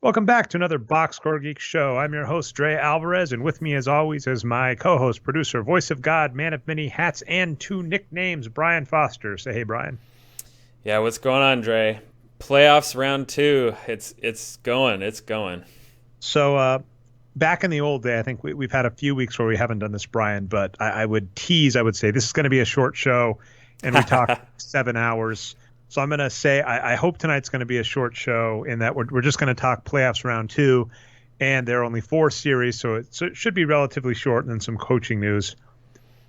Welcome back to another Boxscore Geeks show. I'm your host, Dre Alvarez, and with me, as always, is my co-host, producer, voice of God, man of many hats, and 2 nicknames, Brian Foster. Say hey, Brian. Yeah, what's going on, Dre? Playoffs round 2. It's going. So, back in the old day, I think we've had a few weeks where we haven't done this, Brian, but I would say this is going to be a short show, and we talk 7 hours. So I'm going to say I hope tonight's going to be a short show in that we're just going to talk playoffs round 2, and there are only 4 series, so it should be relatively short, and then some coaching news.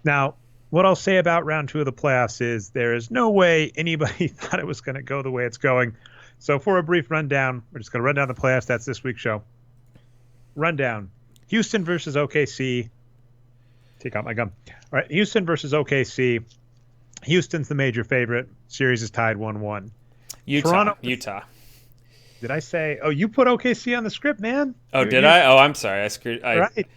Now, what I'll say about round 2 of the playoffs is there is no way anybody thought it was going to go the way it's going. So for a brief rundown, we're just going to run down the playoffs. That's this week's show. Rundown. Houston versus OKC. Take out my gum. All right, Houston versus OKC. Houston's the major favorite. Series is tied 1-1. Utah. Did I say? Oh, you put OKC on the script, man. Oh, did I? Oh, I'm sorry. I screwed. Right.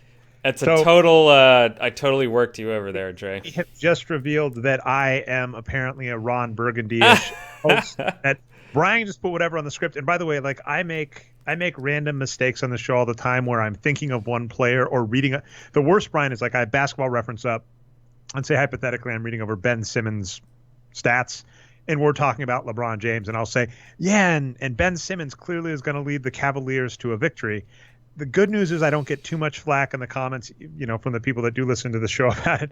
It's a total. I totally worked you over there, Dre. We have just revealed that I am apparently a Ron Burgundy-ish host. That Brian just put whatever on the script. And by the way, like I make random mistakes on the show all the time where I'm thinking of one player or reading. The worst, Brian, is like I have Basketball Reference up. And say hypothetically I'm reading over Ben Simmons' stats and we're talking about LeBron James, and I'll say, yeah, and Ben Simmons clearly is going to lead the Cavaliers to a victory. The good news is I don't get too much flack in the comments, from the people that do listen to the show about it,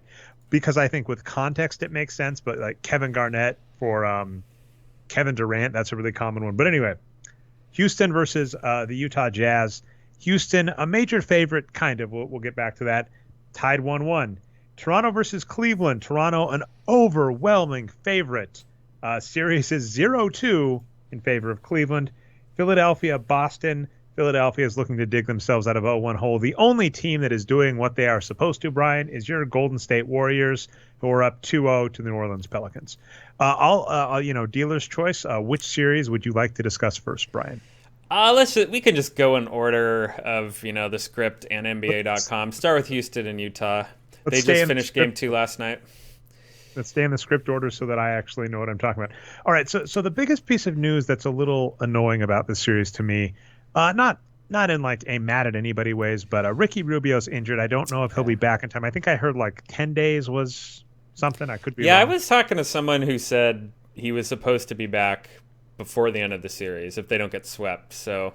because I think with context it makes sense. But like Kevin Garnett for Kevin Durant, that's a really common one. But anyway, Houston versus the Utah Jazz. Houston, a major favorite, kind of. We'll get back to that. Tied 1-1. Toronto versus Cleveland. Toronto, an overwhelming favorite. Series is 0-2 in favor of Cleveland. Philadelphia, Boston. Philadelphia is looking to dig themselves out of 0-1 hole. The only team that is doing what they are supposed to, Brian, is your Golden State Warriors, who are up 2-0 to the New Orleans Pelicans. Dealer's choice. Which series would you like to discuss first, Brian? We can just go in order of the script and NBA.com. Start with Houston and Utah. They just finished game 2 last night. Let's stay in the script order so that I actually know what I'm talking about. All right, so the biggest piece of news that's a little annoying about this series to me, not in like a mad at anybody ways, but Ricky Rubio's injured. I don't know if he'll be back in time. I think I heard like 10 days was something. I could be wrong. I was talking to someone who said he was supposed to be back before the end of the series if they don't get swept. So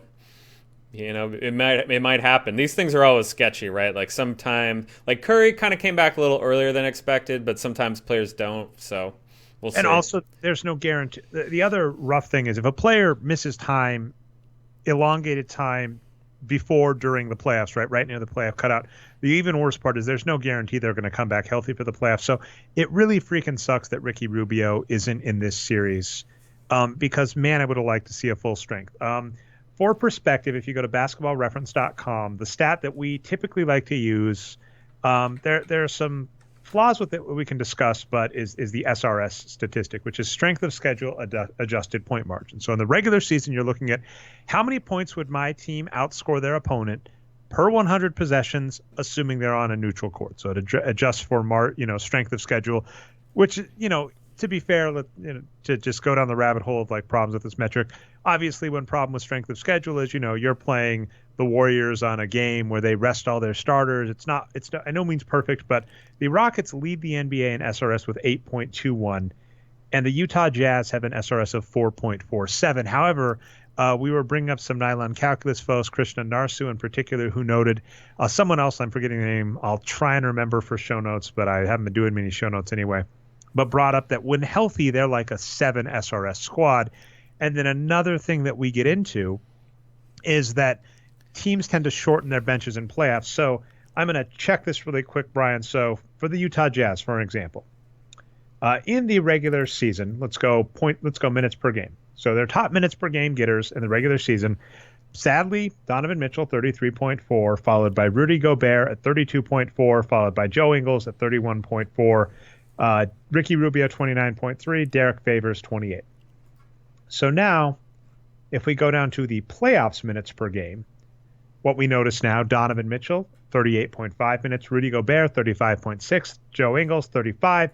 it might happen. These things are always sketchy, right? Like sometime, like Curry kind of came back a little earlier than expected, but sometimes players don't. So we'll see. And also, there's no guarantee. The other rough thing is if a player misses time, elongated time before, during the playoffs, right near the playoff cutout. The even worse part is there's no guarantee they're going to come back healthy for the playoffs. So it really freaking sucks that Ricky Rubio isn't in this series, because man, I would have liked to see a full strength. For perspective, if you go to basketballreference.com, the stat that we typically like to use, there are some flaws with it we can discuss, but is the SRS statistic, which is strength of schedule adjusted point margin. So in the regular season, you're looking at how many points would my team outscore their opponent per 100 possessions, assuming they're on a neutral court. So it adjusts for strength of schedule, which to be fair, to just go down the rabbit hole of like problems with this metric. Obviously, one problem with strength of schedule is, you're playing the Warriors on a game where they rest all their starters. It's not by no means perfect, but the Rockets lead the NBA in SRS with 8.21, and the Utah Jazz have an SRS of 4.47. However, we were bringing up some nylon calculus folks, Krishna Narsu in particular, who noted someone else, I'm forgetting the name, I'll try and remember for show notes, but I haven't been doing many show notes anyway, but brought up that when healthy, they're like a 7 SRS squad. And then another thing that we get into is that teams tend to shorten their benches in playoffs. So I'm going to check this really quick, Brian. So for the Utah Jazz, for example, in the regular season, let's go minutes per game. So their top minutes per game getters in the regular season, sadly, Donovan Mitchell, 33.4, followed by Rudy Gobert at 32.4, followed by Joe Ingles at 31.4, Ricky Rubio, 29.3, Derek Favors, 28. So now, if we go down to the playoffs minutes per game, what we notice now, Donovan Mitchell, 38.5 minutes. Rudy Gobert, 35.6. Joe Ingles, 35.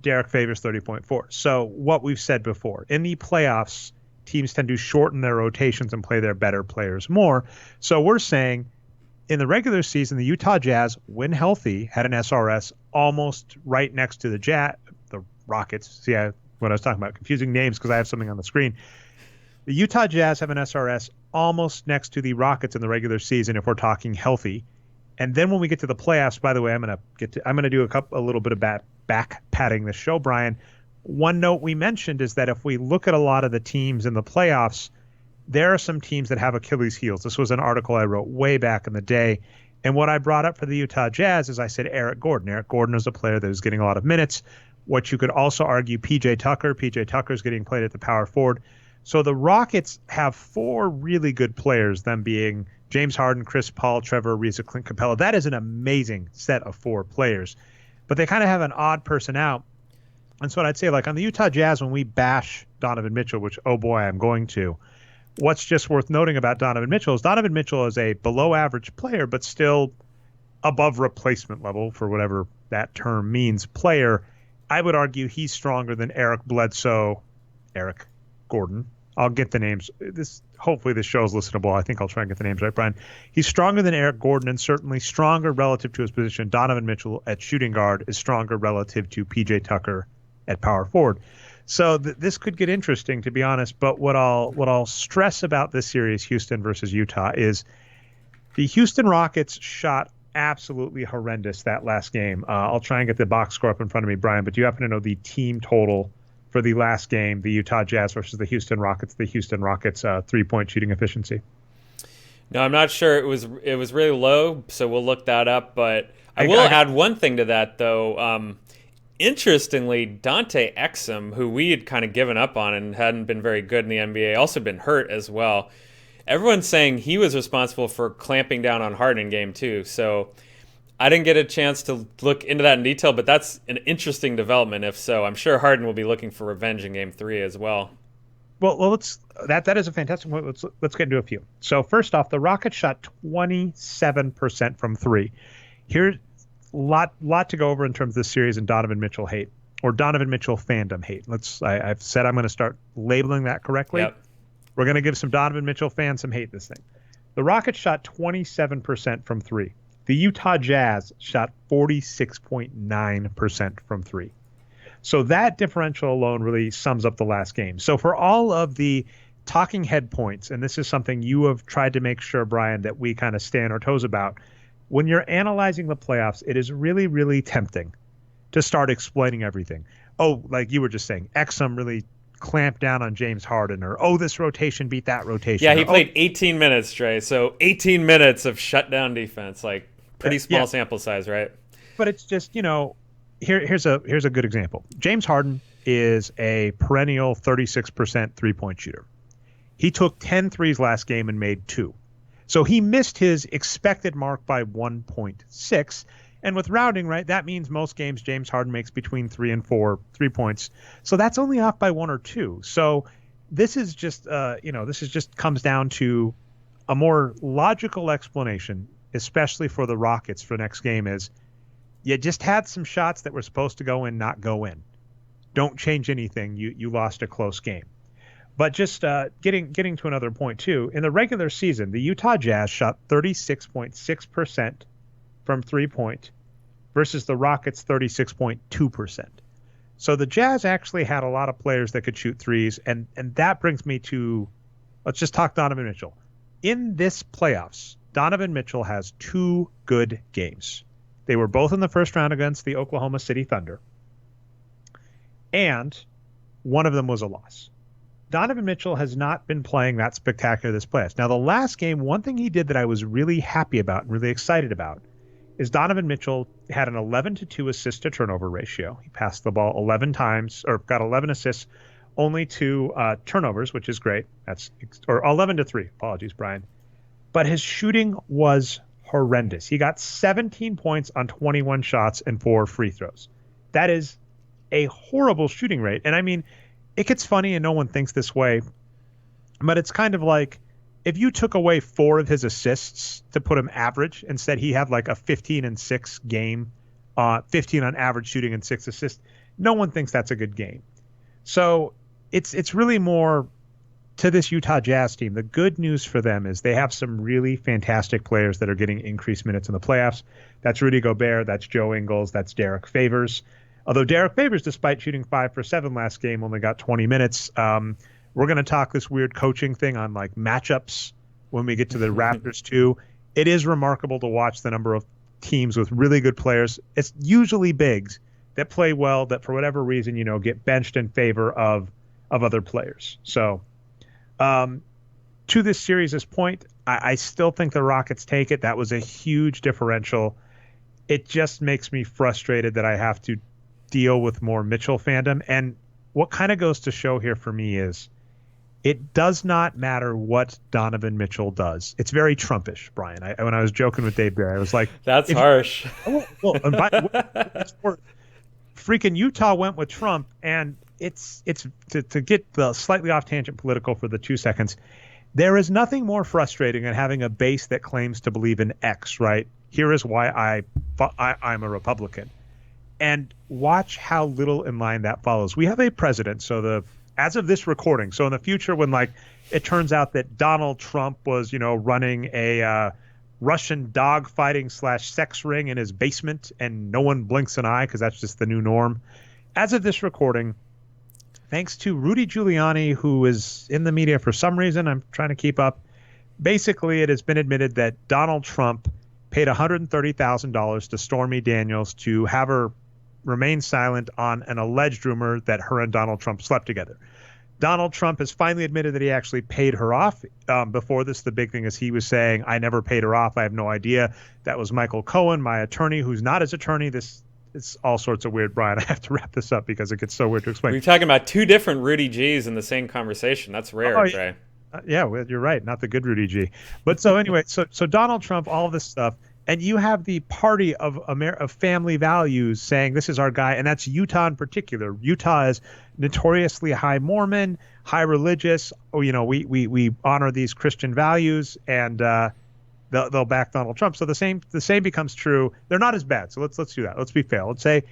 Derek Favors, 30.4. So what we've said before, in the playoffs, teams tend to shorten their rotations and play their better players more. So we're saying in the regular season, the Utah Jazz, when healthy, had an SRS almost right next to the Rockets. See, what I was talking about, confusing names because I have something on the screen. The Utah Jazz have an SRS almost next to the Rockets in the regular season if we're talking healthy. And then when we get to the playoffs, by the way, I'm gonna do a little bit of back patting this show, Brian. One note we mentioned is that if we look at a lot of the teams in the playoffs, there are some teams that have Achilles heels. This was an article I wrote way back in the day. And what I brought up for the Utah Jazz is I said Eric Gordon. Eric Gordon is a player that is getting a lot of minutes. What you could also argue, PJ Tucker. PJ Tucker is getting played at the power forward. So the Rockets have 4 really good players, them being James Harden, Chris Paul, Trevor Ariza, Clint Capella. That is an amazing set of 4 players. But they kind of have an odd person out. And so what I'd say, like on the Utah Jazz, when we bash Donovan Mitchell, which, oh boy, I'm going to, what's just worth noting about Donovan Mitchell is a below average player, but still above replacement level, for whatever that term means, player. I would argue he's stronger than Eric Gordon. I'll get the names. Hopefully this show is listenable. I think I'll try and get the names right, Brian. He's stronger than Eric Gordon and certainly stronger relative to his position. Donovan Mitchell at shooting guard is stronger relative to PJ Tucker at power forward. So this could get interesting, to be honest. But what I'll stress about this series, Houston versus Utah, is the Houston Rockets shot absolutely horrendous that last game. I'll try and get the box score up in front of me, Brian. But do you happen to know the team total for the last game, the Utah Jazz versus the Houston Rockets? The Houston Rockets 3-point shooting efficiency. No, I'm not sure. It was really low, so we'll look that up. But I will add one thing to that, though. Interestingly, Dante Exum, who we had kind of given up on and hadn't been very good in the NBA, also been hurt as well. Everyone's saying he was responsible for clamping down on Harden in Game 2. So I didn't get a chance to look into that in detail, but that's an interesting development. If so, I'm sure Harden will be looking for revenge in Game 3 as well. Well, that is a fantastic point. Let's get into a few. So first off, the Rockets shot 27% from 3. Here's lot to go over in terms of this series and Donovan Mitchell hate, or Donovan Mitchell fandom hate. I've said I'm going to start labeling that correctly. Yep. We're going to give some Donovan Mitchell fans some hate this thing. The Rockets shot 27% from 3. The Utah Jazz shot 46.9% from 3. So that differential alone really sums up the last game. So for all of the talking head points, and this is something you have tried to make sure, Brian, that we kind of stay on our toes about, when you're analyzing the playoffs, it is really, really tempting to start explaining everything. Oh, like you were just saying, Exum really clamped down on James Harden, or, oh, this rotation beat that rotation. Yeah, he played 18 minutes, Trey. So 18 minutes of shutdown defense, like pretty small sample size, right? But it's just, here's a good example. James Harden is a perennial 36% three-point shooter. He took 10 threes last game and made 2. So he missed his expected mark by 1.6. And with rounding, right, that means most games James Harden makes between 3 and 4 3-points. So that's only off by 1 or 2. So this is just, comes down to a more logical explanation, especially for the Rockets for next game, is you just had some shots that were supposed to go in, not go in. Don't change anything. You lost a close game. But just getting to another point, too, in the regular season, the Utah Jazz shot 36.6% from 3-point versus the Rockets 36.2%. So the Jazz actually had a lot of players that could shoot threes, and that brings me to, let's just talk Donovan Mitchell. In this playoffs, Donovan Mitchell has 2 good games. They were both in the first round against the Oklahoma City Thunder, and one of them was a loss. Donovan Mitchell has not been playing that spectacular this playoffs. Now, the last game, one thing he did that I was really happy about and really excited about is Donovan Mitchell had an 11-2 assist to turnover ratio. He passed the ball 11 times, or got 11 assists, only 2 turnovers, which is great. Or 11-3. Apologies, Brian. But his shooting was horrendous. He got 17 points on 21 shots and 4 free throws. That is a horrible shooting rate. And I mean, it gets funny and no one thinks this way, but it's kind of like if you took away 4 of his assists to put him average, instead he had like a 15-6 game, 15 on average shooting and 6 assists, no one thinks that's a good game. So it's really more to this Utah Jazz team. The good news for them is they have some really fantastic players that are getting increased minutes in the playoffs. That's Rudy Gobert, that's Joe Ingles, that's Derek Favors. Although Derek Favors, despite shooting 5 for 7 last game, only got 20 minutes. We're going to talk this weird coaching thing on like matchups when we get to the Raptors too. It is remarkable to watch the number of teams with really good players. It's usually bigs that play well that for whatever reason, get benched in favor of other players. So to this series' point, I still think the Rockets take it. That was a huge differential. It just makes me frustrated that I have to deal with more Mitchell fandom. And what kind of goes to show here for me is it does not matter what Donovan Mitchell does. It's very Trumpish, Brian. When I was joking with Dave Barry, I was like, that's harsh. That's worth. Freaking Utah went with Trump, and it's to get the slightly off tangent political for the 2 seconds. There is nothing more frustrating than having a base that claims to believe in X, right? Here is why I'm a Republican. And watch how little in line that follows. We have a president, as of this recording, so in the future when it turns out that Donald Trump was, running a Russian dogfighting / sex ring in his basement and no one blinks an eye because that's just the new norm. As of this recording, thanks to Rudy Giuliani, who is in the media for some reason, I'm trying to keep up, basically it has been admitted that Donald Trump paid $130,000 to Stormy Daniels to have her remain silent on an alleged rumor that her and Donald Trump slept together. Donald Trump has finally admitted that he actually paid her off. Before this, the big thing is he was saying, I never paid her off. I have no idea. That was Michael Cohen, my attorney, who's not his attorney. It's all sorts of weird, Brian. I have to wrap this up because it gets so weird to explain. We're talking about 2 different Rudy G's in the same conversation. That's rare, Trey. Yeah, well, you're right. Not the good Rudy G. But so anyway, so Donald Trump, all of this stuff. And you have the party of family values saying this is our guy, and that's Utah in particular. Utah is notoriously high Mormon, high religious. We honor these Christian values, and they'll back Donald Trump. So the same becomes true. They're not as bad. So let's do that. Let's be fair. Let's say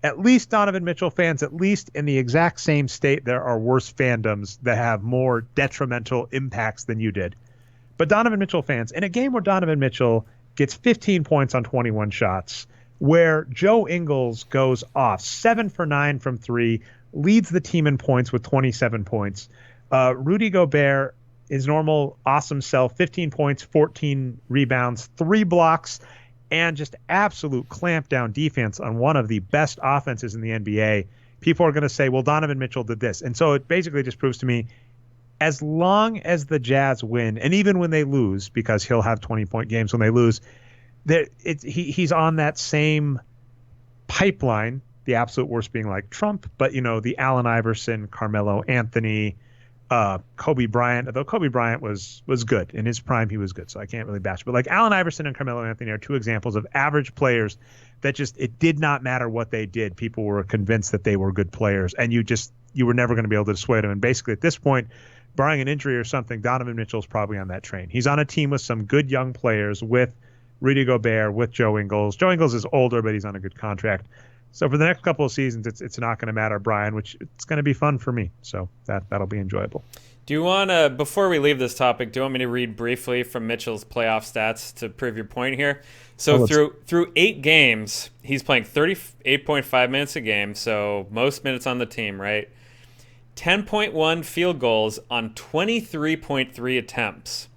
at least Donovan Mitchell fans, at least in the exact same state, there are worse fandoms that have more detrimental impacts than you did. But Donovan Mitchell fans, in a game where Donovan Mitchell gets 15 points on 21 shots, where Joe Ingles goes off 7 for 9 from 3, leads the team in points with 27 points. Rudy Gobert, his normal awesome self, 15 points, 14 rebounds, 3 blocks, and just absolute clamp down defense on one of the best offenses in the NBA. People are going to say, well, Donovan Mitchell did this. And so it basically just proves to me, as long as the Jazz win, and even when they lose, because he'll have 20-point games when they lose, he's on that same pipeline, the absolute worst being like Trump, but, the Allen Iverson, Carmelo Anthony, Kobe Bryant, although Kobe Bryant was good. In his prime, he was good, so I can't really bash. But like Allen Iverson and Carmelo Anthony are 2 examples of average players that just, it did not matter what they did. People were convinced that they were good players, and you were never going to be able to dissuade them. And basically at this point, barring an injury or something, Donovan Mitchell's probably on that train. He's on a team with some good young players, with Rudy Gobert, with Joe Ingles. Joe Ingles is older, but he's on a good contract. So for the next couple of seasons, it's not going to matter, Brian, which it's going to be fun for me. So that'll be enjoyable. Do you want to, before we leave this topic, do you want me to read briefly from Mitchell's playoff stats to prove your point here? So through 8 games, he's playing 38.5 minutes a game, so most minutes on the team, right? 10.1 field goals on 23.3 attempts,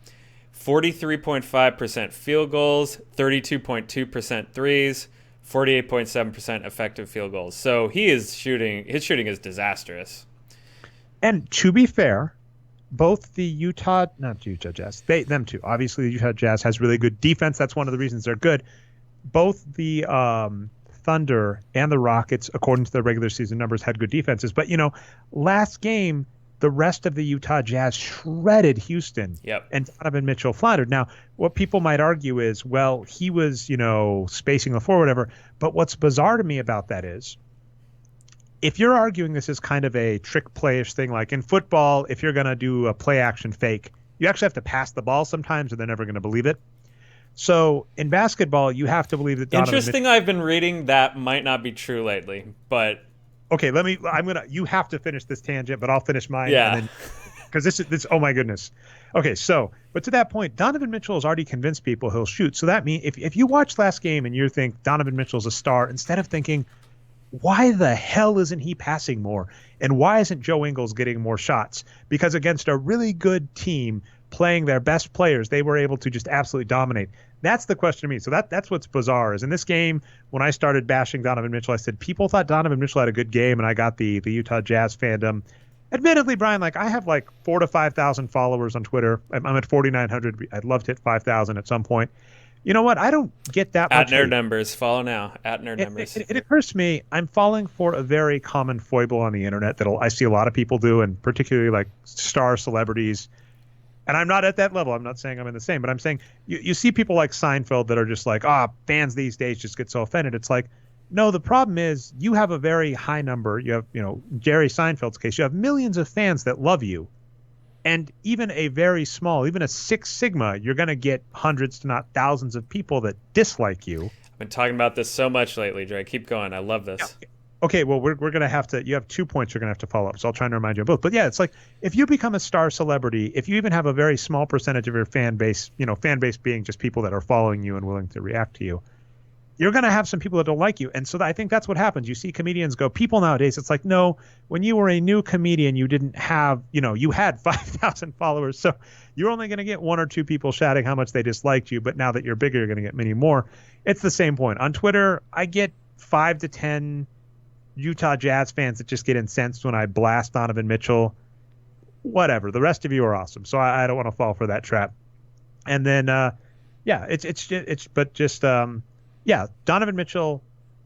43.5% field goals, 32.2% threes, 48.7% effective field goals. So his shooting is disastrous. And to be fair, both the not Utah Jazz, them too. Obviously, the Utah Jazz has really good defense. That's one of the reasons they're good. Both the Thunder and the Rockets, according to their regular season numbers, had good defenses. But, last game, the rest of the Utah Jazz shredded Houston. Yep. And Donovan Mitchell floundered. Now, what people might argue is, well, he was, spacing the floor, whatever. But what's bizarre to me about that is, if you're arguing this is kind of a trick playish thing, like in football, if you're going to do a play action fake, You actually have to pass the ball sometimes, or they're never going to believe it. So in basketball, you have to believe that Interesting. I've been reading that might not be true lately, but okay, you have to finish this tangent, but I'll finish mine. Yeah. And then, because this, oh my goodness. Okay, so, but to that point, Donovan Mitchell has already convinced people he'll shoot. So that means if you watch last game and you think Donovan Mitchell's a star, instead of thinking, why the hell isn't he passing more? And why isn't Joe Ingles getting more shots? Because against a really good team playing their best players, they were able to just absolutely dominate. That's the question to me. So that's what's bizarre is in this game, when I started bashing Donovan Mitchell, I said people thought Donovan Mitchell had a good game, and I got the Utah Jazz fandom. Admittedly, Brian, like I have like 4,000 to 5,000 followers on Twitter. I'm at 4,900. I'd love to hit 5,000 at some point. You know what? I don't get that much. At Nerd Numbers. Follow now. At Nerd Numbers. It occurs to me I'm falling for a very common foible on the internet that I see a lot of people do, and particularly like star celebrities. And I'm not at that level. I'm not saying I'm in the same, but I'm saying you see people like Seinfeld that are just like, fans these days just get so offended. It's like, no, the problem is you have a very high number. You have, Jerry Seinfeld's case, you have millions of fans that love you. And even a very small, even a 6 Sigma, you're going to get hundreds to not thousands of people that dislike you. I've been talking about this so much lately, Dre. Keep going. I love this. Yeah. Okay, well, we're going to have to, you have 2 points you're going to have to follow up. So I'll try and remind you of both. But yeah, it's like if you become a star celebrity, if you even have a very small percentage of your fan base, fan base being just people that are following you and willing to react to you, you're going to have some people that don't like you. And so I think that's what happens. You see comedians go, people nowadays, it's like, no, when you were a new comedian, you didn't have, you had 5,000 followers. So you're only going to get 1 or 2 people shouting how much they disliked you. But now that you're bigger, you're going to get many more. It's the same point. On Twitter, I get 5 to 10 Utah Jazz fans that just get incensed when I blast Donovan Mitchell. Whatever. The rest of you are awesome. So I don't want to fall for that trap. And then, Donovan Mitchell,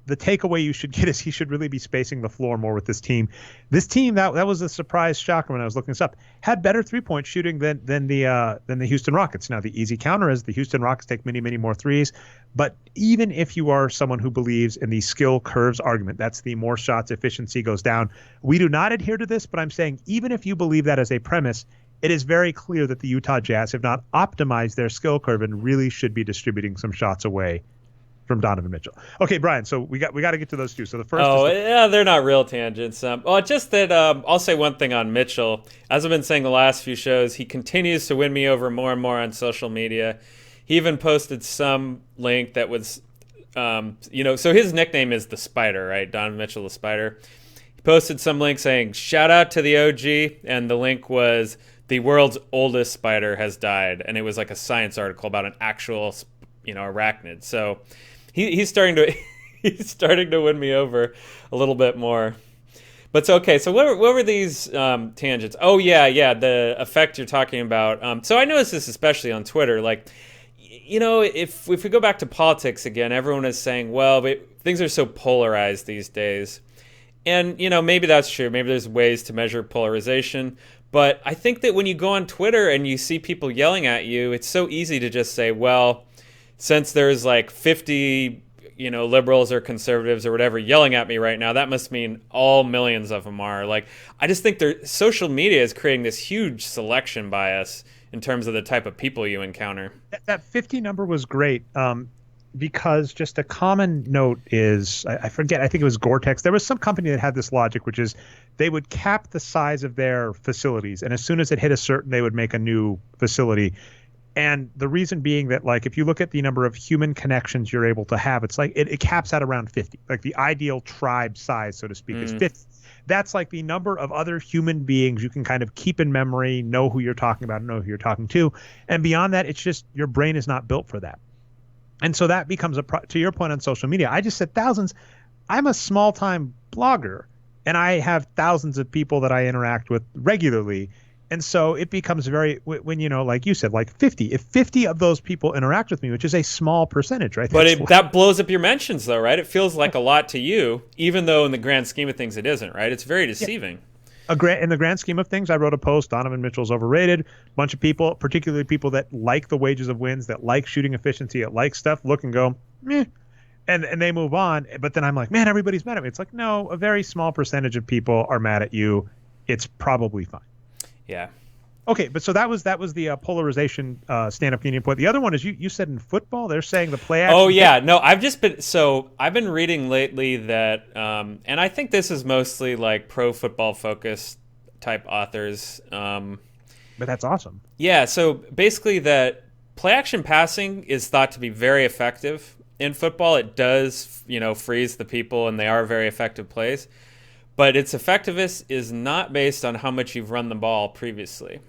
the takeaway you should get is he should really be spacing the floor more with this team. This team, that was a surprise shocker when I was looking this up, had better 3-point shooting than the Houston Rockets. Now, the easy counter is the Houston Rockets take many, many more threes. But even if you are someone who believes in the skill curves argument, that's the more shots efficiency goes down. We do not adhere to this, but I'm saying even if you believe that as a premise, it is very clear that the Utah Jazz have not optimized their skill curve and really should be distributing some shots away from Donovan Mitchell. Okay, Brian, so we got to get to those two. So the first they're not real tangents. Just that I'll say one thing on Mitchell. As I've been saying the last few shows, he continues to win me over more and more on social media. He even posted some link that was, so his nickname is the Spider, right? Donovan Mitchell, the Spider. He posted some link saying, shout out to the OG, and the link was, the world's oldest spider has died. And it was like a science article about an actual, arachnid. So he's starting to win me over a little bit more. But so what were these tangents? Oh yeah, the effect you're talking about. So I noticed this especially on Twitter. Like, if we go back to politics again, everyone is saying, well, things are so polarized these days. And, maybe that's true. Maybe there's ways to measure polarization. But I think that when you go on Twitter and you see people yelling at you, it's so easy to just say, well, since there's like 50, liberals or conservatives or whatever yelling at me right now, that must mean all millions of them are. Like, I just think social media is creating this huge selection bias in terms of the type of people you encounter. That 50 number was great because just a common note is, I forget, I think it was Gore-Tex. There was some company that had this logic, which is they would cap the size of their facilities. And as soon as it hit a certain, they would make a new facility. And the reason being that, like, if you look at the number of human connections you're able to have, it's like it caps at around 50. Like the ideal tribe size, so to speak, is 50. That's like the number of other human beings you can kind of keep in memory, know who you're talking about, know who you're talking to. And beyond that, it's just your brain is not built for that. And so that becomes to your point on social media. I just said thousands. I'm a small time blogger and I have thousands of people that I interact with regularly. And so it becomes when, like you said, like 50, if 50 of those people interact with me, which is a small percentage, right? But that blows up your mentions though, right? It feels like a lot to you, even though in the grand scheme of things, it isn't, right? It's very deceiving. Yeah. In the grand scheme of things, I wrote a post, Donovan Mitchell's overrated. A bunch of people, particularly people that like the wages of wins, that like shooting efficiency, that like stuff, look and go, meh. And they move on. But then I'm like, man, everybody's mad at me. It's like, no, a very small percentage of people are mad at you. It's probably fine. Yeah. Okay, but so that was the polarization stand-up comedian point. The other one is you said in football they're saying the play action. Oh yeah, no, I've been reading lately that, and I think this is mostly like pro football focused type authors. But that's awesome. Yeah, so basically that play action passing is thought to be very effective in football. It does, freeze the people, and they are very effective plays. But its effectiveness is not based on how much you've run the ball previously.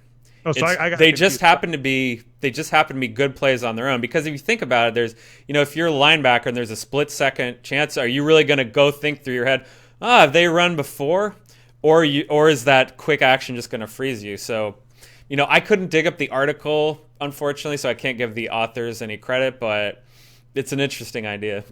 Oh, so I got they just happen to be good plays on their own. Because if you think about it, there's if you're a linebacker and there's a split second chance, are you really going to go think through your head, have they run before, or is that quick action just going to freeze you? So, I couldn't dig up the article, unfortunately, so I can't give the authors any credit, but it's an interesting idea.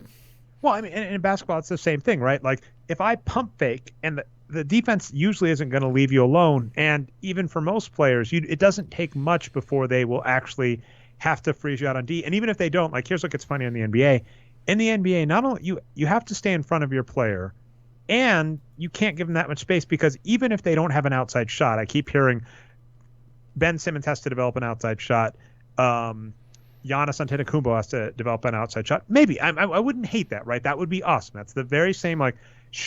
Well, I mean, in basketball, it's the same thing, right? Like if I pump fake and the defense usually isn't going to leave you alone. And even for most players, it doesn't take much before they will actually have to freeze you out on D. And even if they don't, like here's what gets funny in the NBA. In the NBA, not only you have to stay in front of your player, and you can't give them that much space because even if they don't have an outside shot, I keep hearing Ben Simmons has to develop an outside shot. Giannis Antetokounmpo has to develop an outside shot. Maybe I wouldn't hate that, right? That would be awesome. That's the very same like. If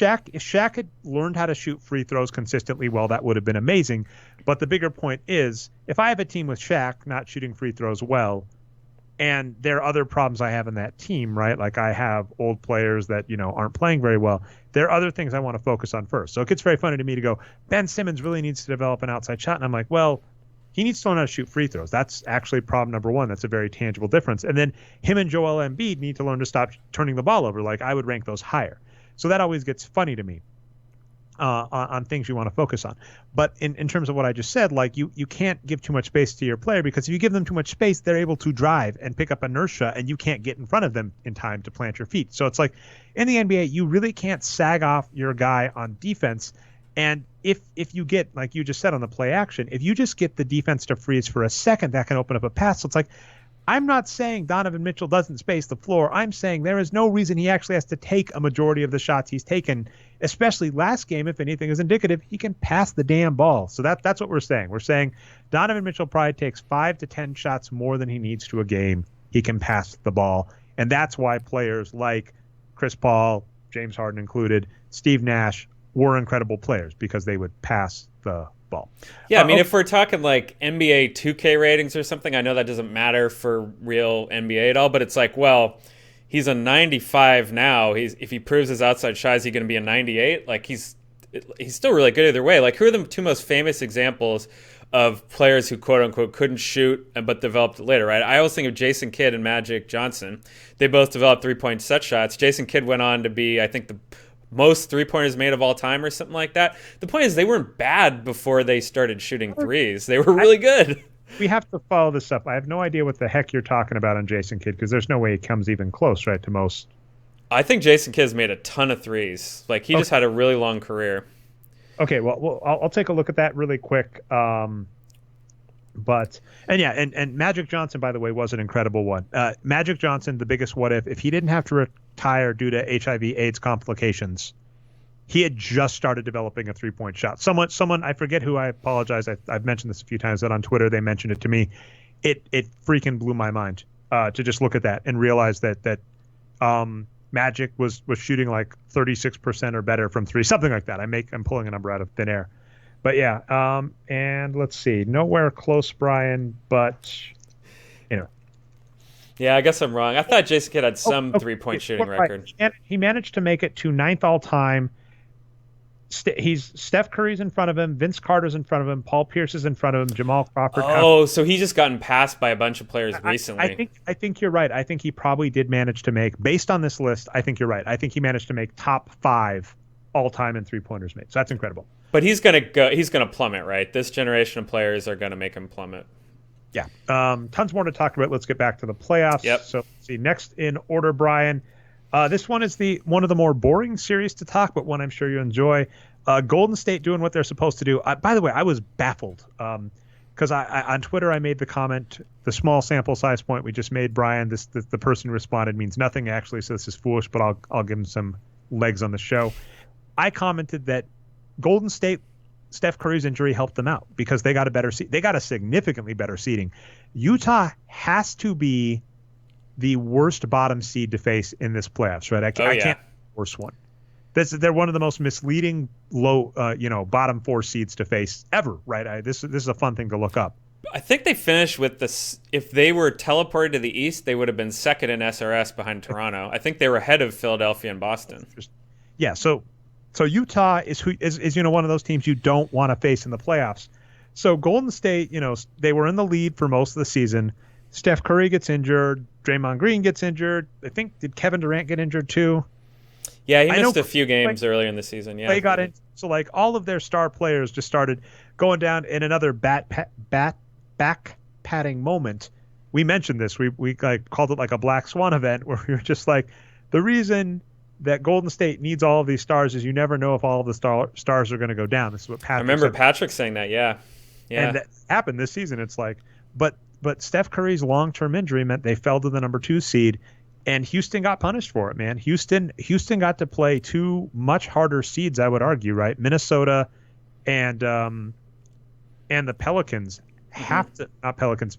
Shaq had learned how to shoot free throws consistently well, that would have been amazing. But the bigger point is, if I have a team with Shaq not shooting free throws well, and there are other problems I have in that team, right? Like I have old players that, aren't playing very well. There are other things I want to focus on first. So it gets very funny to me to go, Ben Simmons really needs to develop an outside shot. And I'm like, well, he needs to learn how to shoot free throws. That's actually problem number one. That's a very tangible difference. And then him and Joel Embiid need to learn to stop turning the ball over. Like I would rank those higher. So that always gets funny to me on things you want to focus on. But in terms of what I just said, like you can't give too much space to your player because if you give them too much space, they're able to drive and pick up inertia and you can't get in front of them in time to plant your feet. So it's like in the NBA, you really can't sag off your guy on defense. And if you get, like you just said on the play action, if you just get the defense to freeze for a second, that can open up a pass. So it's like, I'm not saying Donovan Mitchell doesn't space the floor. I'm saying there is no reason he actually has to take a majority of the shots he's taken, especially last game. If anything is indicative, he can pass the damn ball. So that's what we're saying. We're saying Donovan Mitchell probably takes 5 to 10 shots more than he needs to a game. He can pass the ball. And that's why players like Chris Paul, James Harden included, Steve Nash were incredible players because they would pass the ball. Yeah, I mean, if we're talking like NBA 2K ratings or something, I know that doesn't matter for real NBA at all, but it's like, well, he's a 95 now. If he proves his outside shot, is he going to be a 98? Like he's still really good either way. Like who are the two most famous examples of players who quote unquote couldn't shoot but developed it later, right? I always think of Jason Kidd and Magic Johnson. They both developed 3-point set shots. Jason Kidd went on to be, I think, the most three-pointers made of all time or something like that. The point is they weren't bad before they started shooting threes. They were really good. We have to follow this up. I have no idea what the heck you're talking about on Jason Kidd because there's no way he comes even close, right, to most. I think Jason Kidd's made a ton of threes. Like he just had a really long career. Okay, well I'll take a look at that really quick. And Magic Johnson, by the way, was an incredible one. Magic Johnson, the biggest what if he didn't have to retire due to HIV/AIDS complications, he had just started developing a 3-point shot. Someone I forget who, I apologize. I've mentioned this a few times, that on Twitter they mentioned it to me. It freaking blew my mind to just look at that and realize that Magic was shooting like 36% or better from three, something like that. I'm pulling a number out of thin air. But yeah, and let's see, nowhere close, Brian, but Yeah, I guess I'm wrong. I thought Jason Kidd had some 3-point shooting record. He managed to make it to 9th all time. Steph Curry's in front of him, Vince Carter's in front of him, Paul Pierce is in front of him, Jamal Crawford. Oh, so he's just gotten passed by a bunch of players recently. I think you're right. I think he probably did manage to make, based on this list, I think you're right. I think he managed to make top 5 all time in 3-pointers made. So that's incredible. But he's gonna plummet, right? This generation of players are gonna make him plummet. Yeah. Tons more to talk about. Let's get back to the playoffs. Yep. So let's see, next in order, Brian. This one is one of the more boring series to talk, but one I'm sure you enjoy. Golden State doing what they're supposed to do. By the way, I was baffled because I on Twitter I made the comment, the small sample size point we just made, Brian. The person who responded means nothing actually, so this is foolish, but I'll give him some legs on the show. I commented that Golden State Steph Curry's injury helped them out because they got a better seed. They got a significantly better seeding. Utah has to be the worst bottom seed to face in this playoffs, right? I can't worst one. They're one of the most misleading low, bottom 4 seeds to face ever, right? This is a fun thing to look up. I think they finished with this. If they were teleported to the East, they would have been second in SRS behind Toronto. I think they were ahead of Philadelphia and Boston. Yeah, so Utah is one of those teams you don't want to face in the playoffs. So Golden State, they were in the lead for most of the season. Steph Curry gets injured. Draymond Green gets injured. I think, did Kevin Durant get injured too? Yeah, he missed a few games earlier in the season. Yeah, they got in. So all of their star players just started going down in another back padding moment. We mentioned this. We called it like a black swan event where we were just like, the reason that Golden State needs all of these stars is you never know if all of the stars are going to go down. This is what Patrick. I remember Patrick saying that. Yeah. And that happened this season. It's like, but Steph Curry's long-term injury meant they fell to the number 2 seed. And Houston got punished for it, man. Houston got to play 2 much harder seeds, I would argue, right? Minnesota and the Pelicans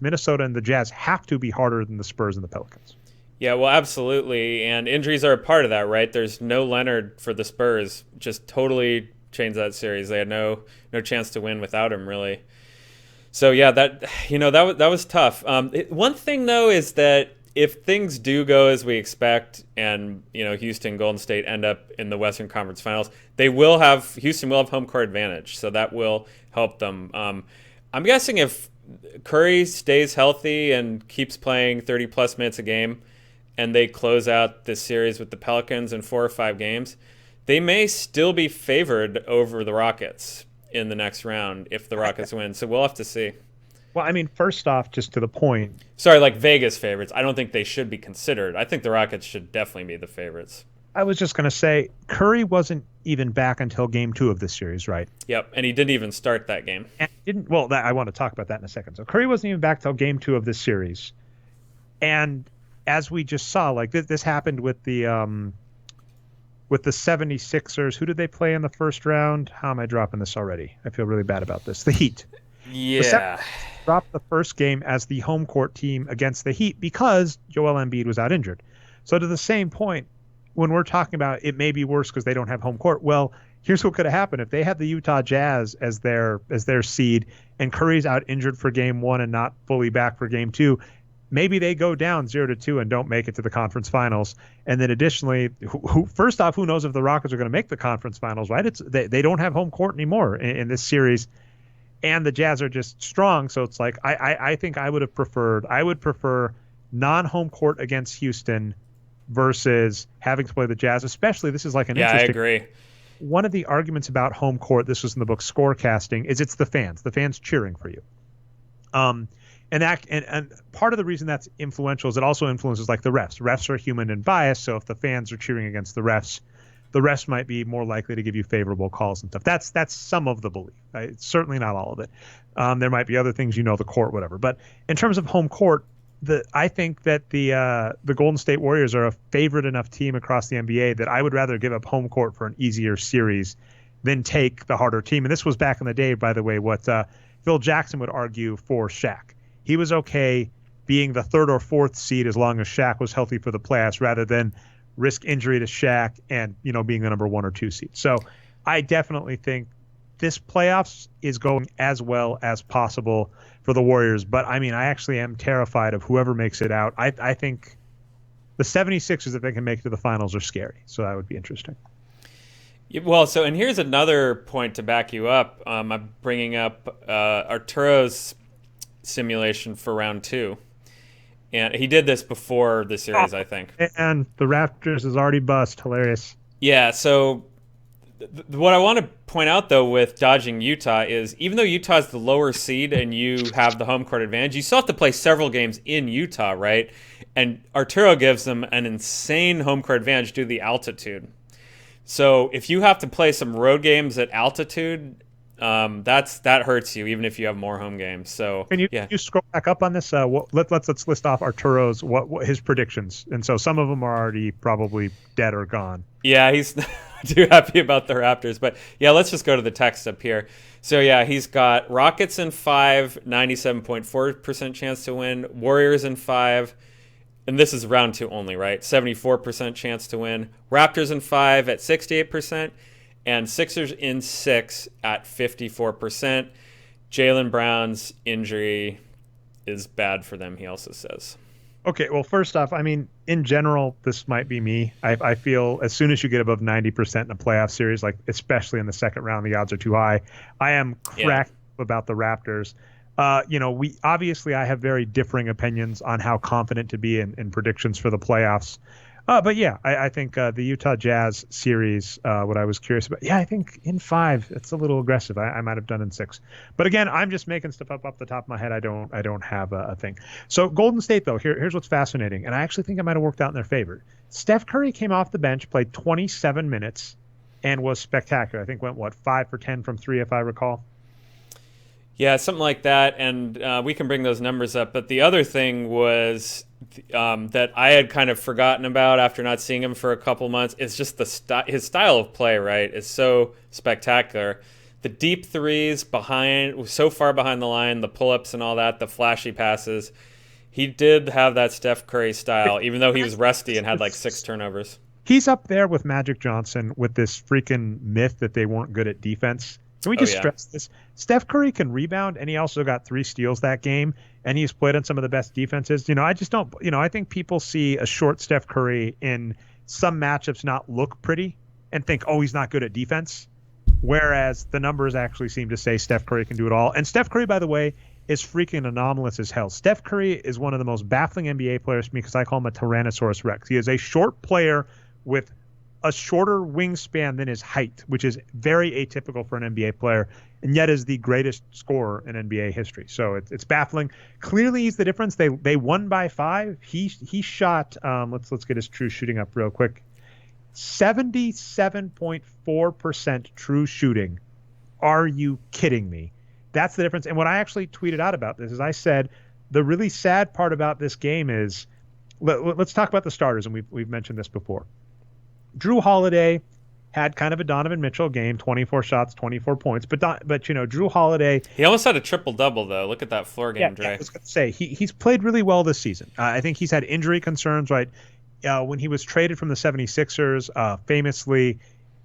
Minnesota and the Jazz have to be harder than the Spurs and the Pelicans. Yeah, well, absolutely. And injuries are a part of that, right? There's no Leonard for the Spurs. Just totally changed that series. They had no chance to win without him, really. So yeah, that was tough. One thing though is that if things do go as we expect and, Houston, Golden State end up in the Western Conference Finals, Houston will have home court advantage. So that will help them. I'm guessing if Curry stays healthy and keeps playing 30-plus minutes a game and they close out this series with the Pelicans in 4 or 5 games, they may still be favored over the Rockets in the next round if the Rockets win. So we'll have to see. Well, I mean, first off, just to the point. Sorry, like Vegas favorites. I don't think they should be considered. I think the Rockets should definitely be the favorites. I was just going to say, Curry wasn't even back until game 2 of this series, right? Yep, and he didn't even start that game. I want to talk about that in a second. So Curry wasn't even back till game 2 of this series. And as we just saw, like this happened with the 76ers. Who did they play in the first round? How am I dropping this already? I feel really bad about this. The Heat. Yeah. Dropped the first game as the home court team against the Heat because Joel Embiid was out injured. So to the same point, when we're talking about it may be worse because they don't have home court, well, here's what could have happened. If they had the Utah Jazz as their seed and Curry's out injured for game 1 and not fully back for game 2, maybe they go down 0-2 and don't make it to the conference finals. And then additionally, first off, who knows if the Rockets are going to make the conference finals, right? They don't have home court anymore in this series. And the Jazz are just strong, so it's like I think I would prefer non-home court against Houston versus having to play the Jazz. Especially, this is like an interesting. I agree. One of the arguments about home court, this was in the book Scorecasting, is it's the fans cheering for you. And part of the reason that's influential is it also influences like the refs. Refs are human and biased, so if the fans are cheering against the refs might be more likely to give you favorable calls and stuff. That's some of the belief. Right? It's certainly not all of it. There might be other things, the court, whatever. But in terms of home court, I think that the Golden State Warriors are a favorite enough team across the NBA that I would rather give up home court for an easier series than take the harder team. And this was back in the day, by the way, what Phil Jackson would argue for Shaq. He was okay being the 3rd or 4th seed as long as Shaq was healthy for the playoffs rather than risk injury to Shaq and, being the number 1 or 2 seed. So I definitely think this playoffs is going as well as possible for the Warriors. But, I mean, I actually am terrified of whoever makes it out. I think the 76ers, if they can make it to the finals, are scary. So that would be interesting. Well, and here's another point to back you up. I'm bringing up Arturo's simulation for round 2. And he did this before the series, I think. And the Raptors is already bust. Hilarious. Yeah, so what I want to point out, though, with dodging Utah is even though Utah's the lower seed and you have the home court advantage, you still have to play several games in Utah, right? And Arturo gives them an insane home court advantage due to the altitude. So if you have to play some road games at altitude, that hurts you, even if you have more home games. So can you scroll back up on this? Let's list off Arturo's what his predictions, and so some of them are already probably dead or gone. Yeah, too happy about the Raptors. But yeah, let's just go to the text up here. So yeah, he's got Rockets in 5, 97.4% chance to win. Warriors in 5, and this is round 2 only, right? 74% chance to win. Raptors in 5 at 68%, and Sixers in 6 at 54%. Jaylen Brown's injury is bad for them, he also says. Okay, well, first off, I mean, in general, this might be me. I feel as soon as you get above 90% in a playoff series, like especially in the second round, the odds are too high. I am cracked about the Raptors. I have very differing opinions on how confident to be in predictions for the playoffs. But yeah, I think the Utah Jazz series, what I was curious about, I think in 5, it's a little aggressive. I might have done in 6. But again, I'm just making stuff up off the top of my head. I don't have a thing. So Golden State, though, here's what's fascinating. And I actually think it might have worked out in their favor. Steph Curry came off the bench, played 27 minutes, and was spectacular. I think went, 5 for 10 from 3, if I recall? Yeah, something like that, and we can bring those numbers up. But the other thing was that I had kind of forgotten about after not seeing him for a couple months. It's just his style of play, right? Is so spectacular. The deep threes so far behind the line, the pull-ups and all that, the flashy passes. He did have that Steph Curry style, even though he was rusty and had like 6 turnovers. He's up there with Magic Johnson with this freaking myth that they weren't good at defense. Can we just stress this? Steph Curry can rebound, and he also got 3 steals that game, and he's played on some of the best defenses. I just don't, I think people see a short Steph Curry in some matchups not look pretty and think, oh, he's not good at defense, whereas the numbers actually seem to say Steph Curry can do it all. And Steph Curry, by the way, is freaking anomalous as hell. Steph Curry is one of the most baffling NBA players to me because I call him a Tyrannosaurus Rex. He is a short player with a shorter wingspan than his height, which is very atypical for an NBA player, and yet is the greatest scorer in NBA history. So it's baffling. Clearly, he's the difference. They won by 5. He shot. Let's get his true shooting up real quick. 77.4% true shooting. Are you kidding me? That's the difference. And what I actually tweeted out about this is I said the really sad part about this game is let's talk about the starters, and we've mentioned this before. Drew Holiday had kind of a Donovan Mitchell game, 24 shots, 24 points. But Drew Holiday... He almost had a triple-double, though. Look at that floor game, Dre. I was going to say, he's played really well this season. I think he's had injury concerns, right? When he was traded from the 76ers, famously,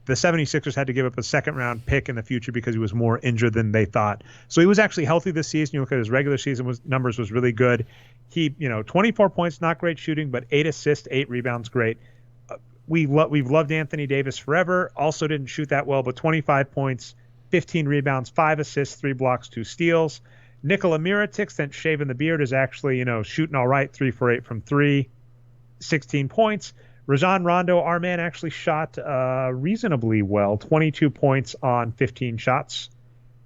the 76ers had to give up a second-round pick in the future because he was more injured than they thought. So he was actually healthy this season. You look at his regular season numbers was really good. He, 24 points, not great shooting, but 8 assists, 8 rebounds, great. We've loved Anthony Davis forever. Also didn't shoot that well, but 25 points, 15 rebounds, 5 assists, 3 blocks, 2 steals. Nikola Mirotic, since shaving the beard, is actually, shooting all right, 3 for 8 from 3, 16 points. Rajon Rondo, our man, actually shot reasonably well, 22 points on 15 shots.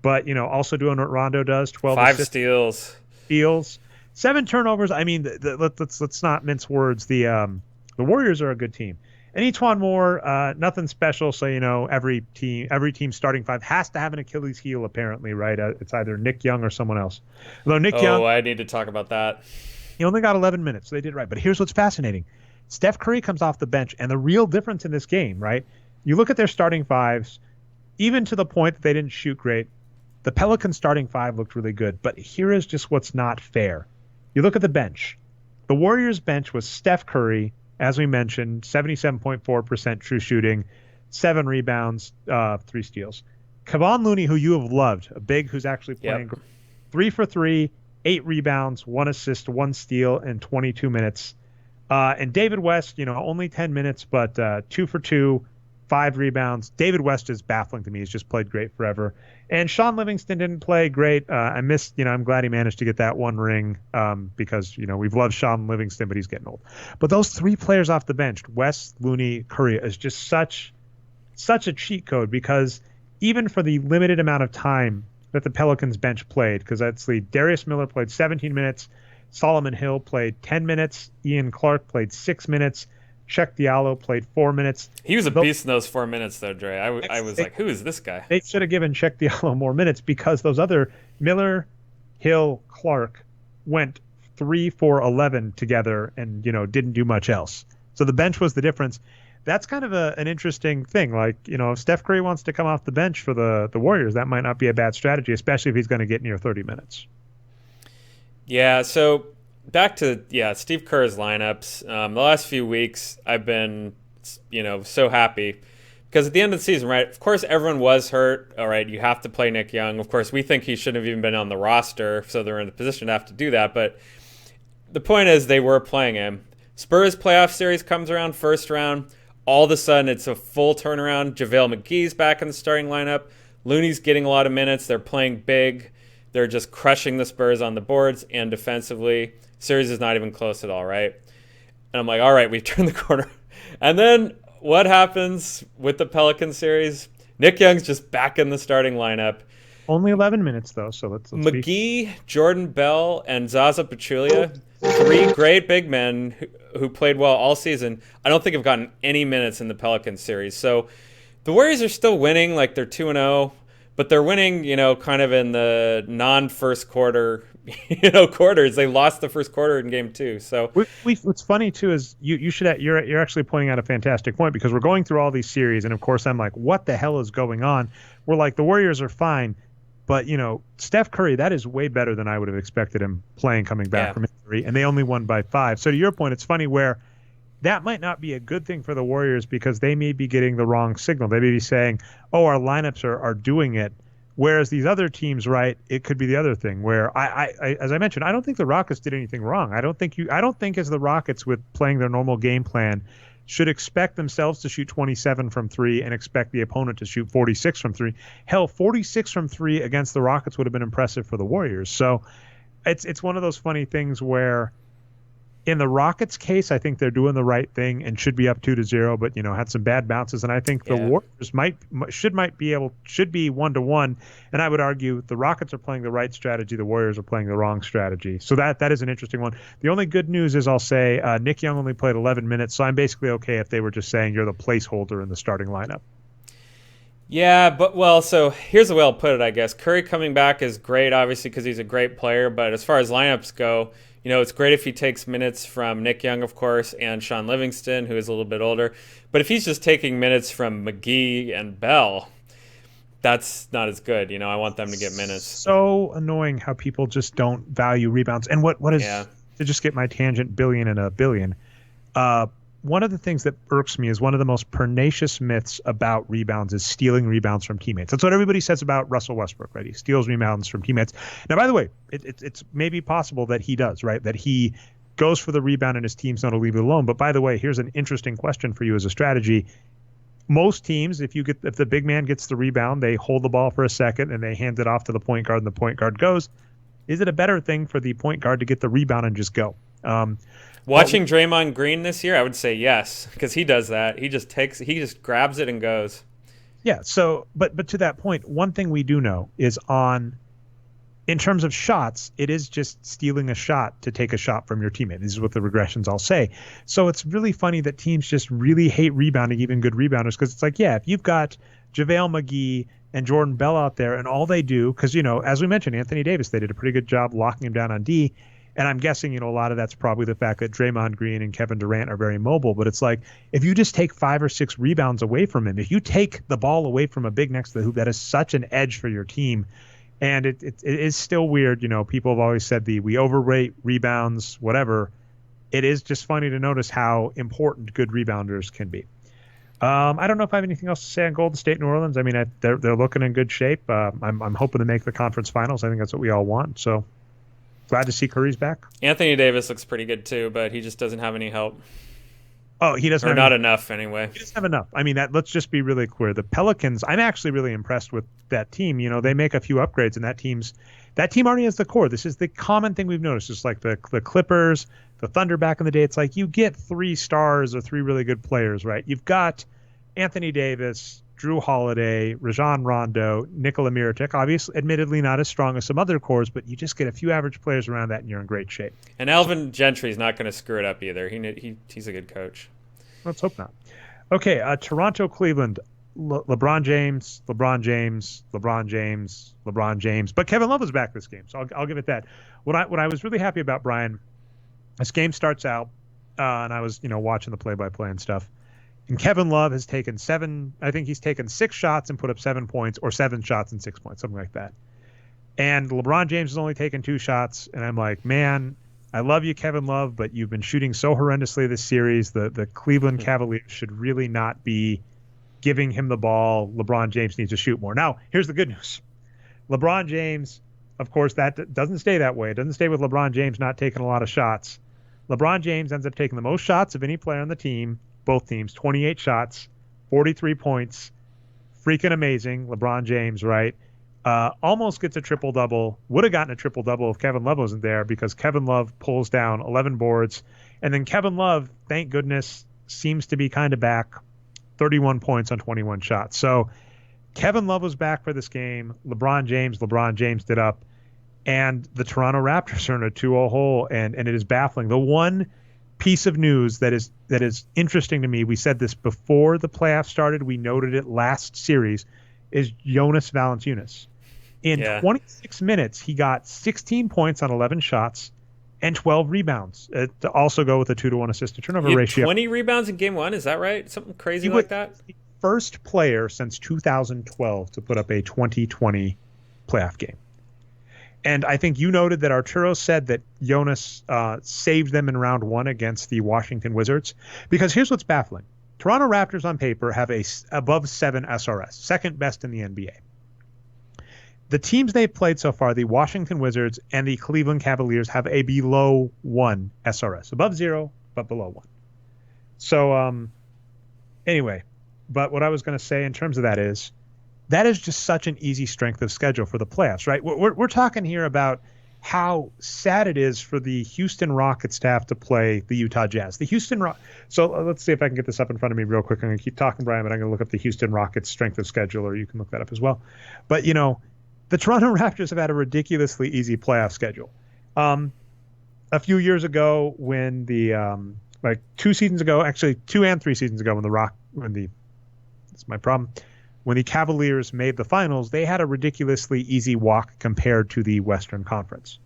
But, also doing what Rondo does, 12 5 assists. Steals. 7 turnovers. I mean, let's not mince words. The Warriors are a good team. And Etuan Moore, nothing special. So, every team starting 5 has to have an Achilles heel, apparently, right? It's either Nick Young or someone else. Although Nick Young... I need to talk about that. He only got 11 minutes, so they did right. But here's what's fascinating. Steph Curry comes off the bench, and the real difference in this game, right? You look at their starting 5s, even to the point that they didn't shoot great, the Pelicans starting 5 looked really good. But here is just what's not fair. You look at the bench. The Warriors bench was Steph Curry, as we mentioned, 77.4% true shooting, 7 rebounds, 3 steals. Kevon Looney, who you have loved, a big who's actually playing 3 for 3, 8 rebounds, 1 assist, 1 steal in 22 minutes. And David West, only 10 minutes, but 2 for 2, 5 rebounds. David West is baffling to me. He's just played great forever. And Sean Livingston didn't play great. I'm glad he managed to get that 1 ring because, we've loved Sean Livingston, but he's getting old. But those 3 players off the bench, West, Looney, Curry, is just such a cheat code because even for the limited amount of time that the Pelicans bench played, because actually Darius Miller played 17 minutes, Solomon Hill played 10 minutes, Ian Clark played 6 minutes, Cheikh Diallo played 4 minutes. He was a beast in those 4 minutes, though, Dre. I was like, who is this guy? They should have given Cheikh Diallo more minutes because those other Miller, Hill, Clark went 3 for 11 together and, didn't do much else. So the bench was the difference. that's kind of an interesting thing. Like, if Steph Curry wants to come off the bench for the Warriors, that might not be a bad strategy, especially if he's going to get near 30 minutes. Yeah, so back to Steve Kerr's lineups. The last few weeks, I've been so happy because at the end of the season, right? Of course, everyone was hurt. All right, you have to play Nick Young. Of course, we think he shouldn't have even been on the roster, so they're in a position to have to do that. But the point is, they were playing him. Spurs playoff series comes around, first round. All of a sudden, it's a full turnaround. JaVale McGee's back in the starting lineup. Looney's getting a lot of minutes. They're playing big. They're just crushing the Spurs on the boards and defensively. Series is not even close at all, right? And I'm like, all right, we've turned the corner. And then what happens with the Pelicans series? Nick Young's just back in the starting lineup. Only 11 minutes, though, so let's McGee, Jordan Bell, and Zaza Pachulia, three great big men who played well all season, I don't think have gotten any minutes in the Pelicans series. So the Warriors are still winning, like they're 2-0. But they're winning, kind of in the non-first quarter, quarters. They lost the first quarter in game 2. So what's funny too is you're actually pointing out a fantastic point, because we're going through all these series, and of course I'm like, what the hell is going on? We're like, the Warriors are fine, but Steph Curry, that is way better than I would have expected him playing coming back from injury, and they only won by 5. So to your point, it's funny where that might not be a good thing for the Warriors, because they may be getting the wrong signal. They may be saying, oh, our lineups are doing it. Whereas these other teams, right, it could be the other thing where I as I mentioned, I don't think the Rockets did anything wrong. I don't think as the Rockets, with playing their normal game plan, should expect themselves to shoot 27 from 3 and expect the opponent to shoot 46 from 3. Hell, 46 from 3 against the Rockets would have been impressive for the Warriors. So it's one of those funny things where, in the Rockets' case, I think they're doing the right thing and should be up 2-0, but had some bad bounces. And I think the Warriors should be 1-1. And I would argue the Rockets are playing the right strategy, the Warriors are playing the wrong strategy. So that is an interesting one. The only good news is, I'll say, Nick Young only played 11 minutes, so I'm basically okay if they were just saying you're the placeholder in the starting lineup. Yeah, so here's the way I'll put it, I guess. Curry coming back is great, obviously, because he's a great player. But as far as lineups go, it's great if he takes minutes from Nick Young, of course, and Sean Livingston, who is a little bit older. But if he's just taking minutes from McGee and Bell, that's not as good. I want them to get minutes. So annoying how people just don't value rebounds. And what is, to just get my tangent billion and a billion, one of the things that irks me is one of the most pernicious myths about rebounds is stealing rebounds from teammates. That's what everybody says about Russell Westbrook, right? He steals rebounds from teammates. Now, by the way, it's maybe possible that he does, right? That he goes for the rebound and his team's going to leave it alone. But by the way, here's an interesting question for you as a strategy. Most teams, if the big man gets the rebound, they hold the ball for a second and they hand it off to the point guard, and the point guard goes. Is it a better thing for the point guard to get the rebound and just go? Watching Draymond Green this year, I would say yes, because he does that. He just grabs it and goes. Yeah. So, but to that point, one thing we do know is in terms of shots, it is just stealing a shot to take a shot from your teammate. This is what the regressions all say. So it's really funny that teams just really hate rebounding, even good rebounders, because it's like, if you've got JaVale McGee and Jordan Bell out there, and all they do, because, as we mentioned, Anthony Davis, they did a pretty good job locking him down on D. And I'm guessing, a lot of that's probably the fact that Draymond Green and Kevin Durant are very mobile. But it's like, if you just take 5 or 6 rebounds away from him, if you take the ball away from a big next to the hoop, that is such an edge for your team. And it is still weird. People have always said we overrate rebounds, whatever. It is just funny to notice how important good rebounders can be. I don't know if I have anything else to say on Golden State, New Orleans. I mean, they're looking in good shape. I'm hoping to make the conference finals. I think that's what we all want. So glad to see Curry's back. Anthony Davis looks pretty good too, but he just doesn't have any help. Oh, he doesn't. Or not enough, anyway. He doesn't have enough. I mean, let's just be really clear. The Pelicans, I'm actually really impressed with that team. They make a few upgrades, and that team already has the core. This is the common thing we've noticed. It's like the Clippers, the Thunder back in the day. It's like you get 3 stars or 3 really good players, right? You've got Anthony Davis, Drew Holiday, Rajon Rondo, Nikola Mirotic. Obviously, admittedly not as strong as some other cores, but you just get a few average players around that, and you're in great shape. And Alvin Gentry's not going to screw it up either. He's a good coach. Let's hope not. Okay, Toronto, Cleveland, LeBron James, LeBron James, LeBron James, LeBron James. But Kevin Love was back this game, so I'll give it that. What I was really happy about, Brian, this game starts out, and I was watching the play-by-play and stuff, And Kevin Love has taken I think he's taken 6 shots and put up 7 points, or 7 shots and 6 points, something like that. And LeBron James has only taken 2 shots. And I'm like, man, I love you, Kevin Love, but you've been shooting so horrendously this series. The Cleveland Cavaliers should really not be giving him the ball. LeBron James needs to shoot more. Now, here's the good news. LeBron James, of course, that doesn't stay that way. It doesn't stay with LeBron James not taking a lot of shots. LeBron James ends up taking the most shots of any player on the team, both teams, 28 shots, 43 points. Freaking amazing. LeBron James, right? Almost gets a triple-double. Would have gotten a triple-double if Kevin Love wasn't there, because Kevin Love pulls down 11 boards. And then Kevin Love, thank goodness, seems to be kind of back, 31 points on 21 shots. So Kevin Love was back for this game. LeBron James did up. And the Toronto Raptors are in a 2-0 hole, and it is baffling. The one piece of news that is interesting to me, we said this before the playoffs started, we noted it last series, is Jonas Valanciunas. In 26 minutes, he got 16 points on 11 shots and 12 rebounds to also go with a 2-to-1 assist-to-turnover ratio. 20 rebounds in game 1, is that right? Something crazy like that? The first player since 2012 to put up a 2020 playoff game. And I think you noted that Arturo said that Jonas saved them in round 1 against the Washington Wizards. Because here's what's baffling. Toronto Raptors on paper have a above 7 SRS, second best in the NBA. The teams they've played so far, the Washington Wizards and the Cleveland Cavaliers, have a below 1 SRS. Above 0, but below 1. So anyway, but what I was going to say in terms of that is just such an easy strength of schedule for the playoffs, right? We're talking here about how sad it is for the Houston Rockets to have to play the Utah Jazz. So let's see if I can get this up in front of me real quick. I'm going to keep talking, Brian, but I'm going to look up the Houston Rockets strength of schedule, or you can look that up as well. But, the Toronto Raptors have had a ridiculously easy playoff schedule. A few years ago, when like 2 seasons ago, actually 2 and 3 seasons ago, that's my problem. When the Cavaliers made the finals, they had a ridiculously easy walk compared to the Western Conference.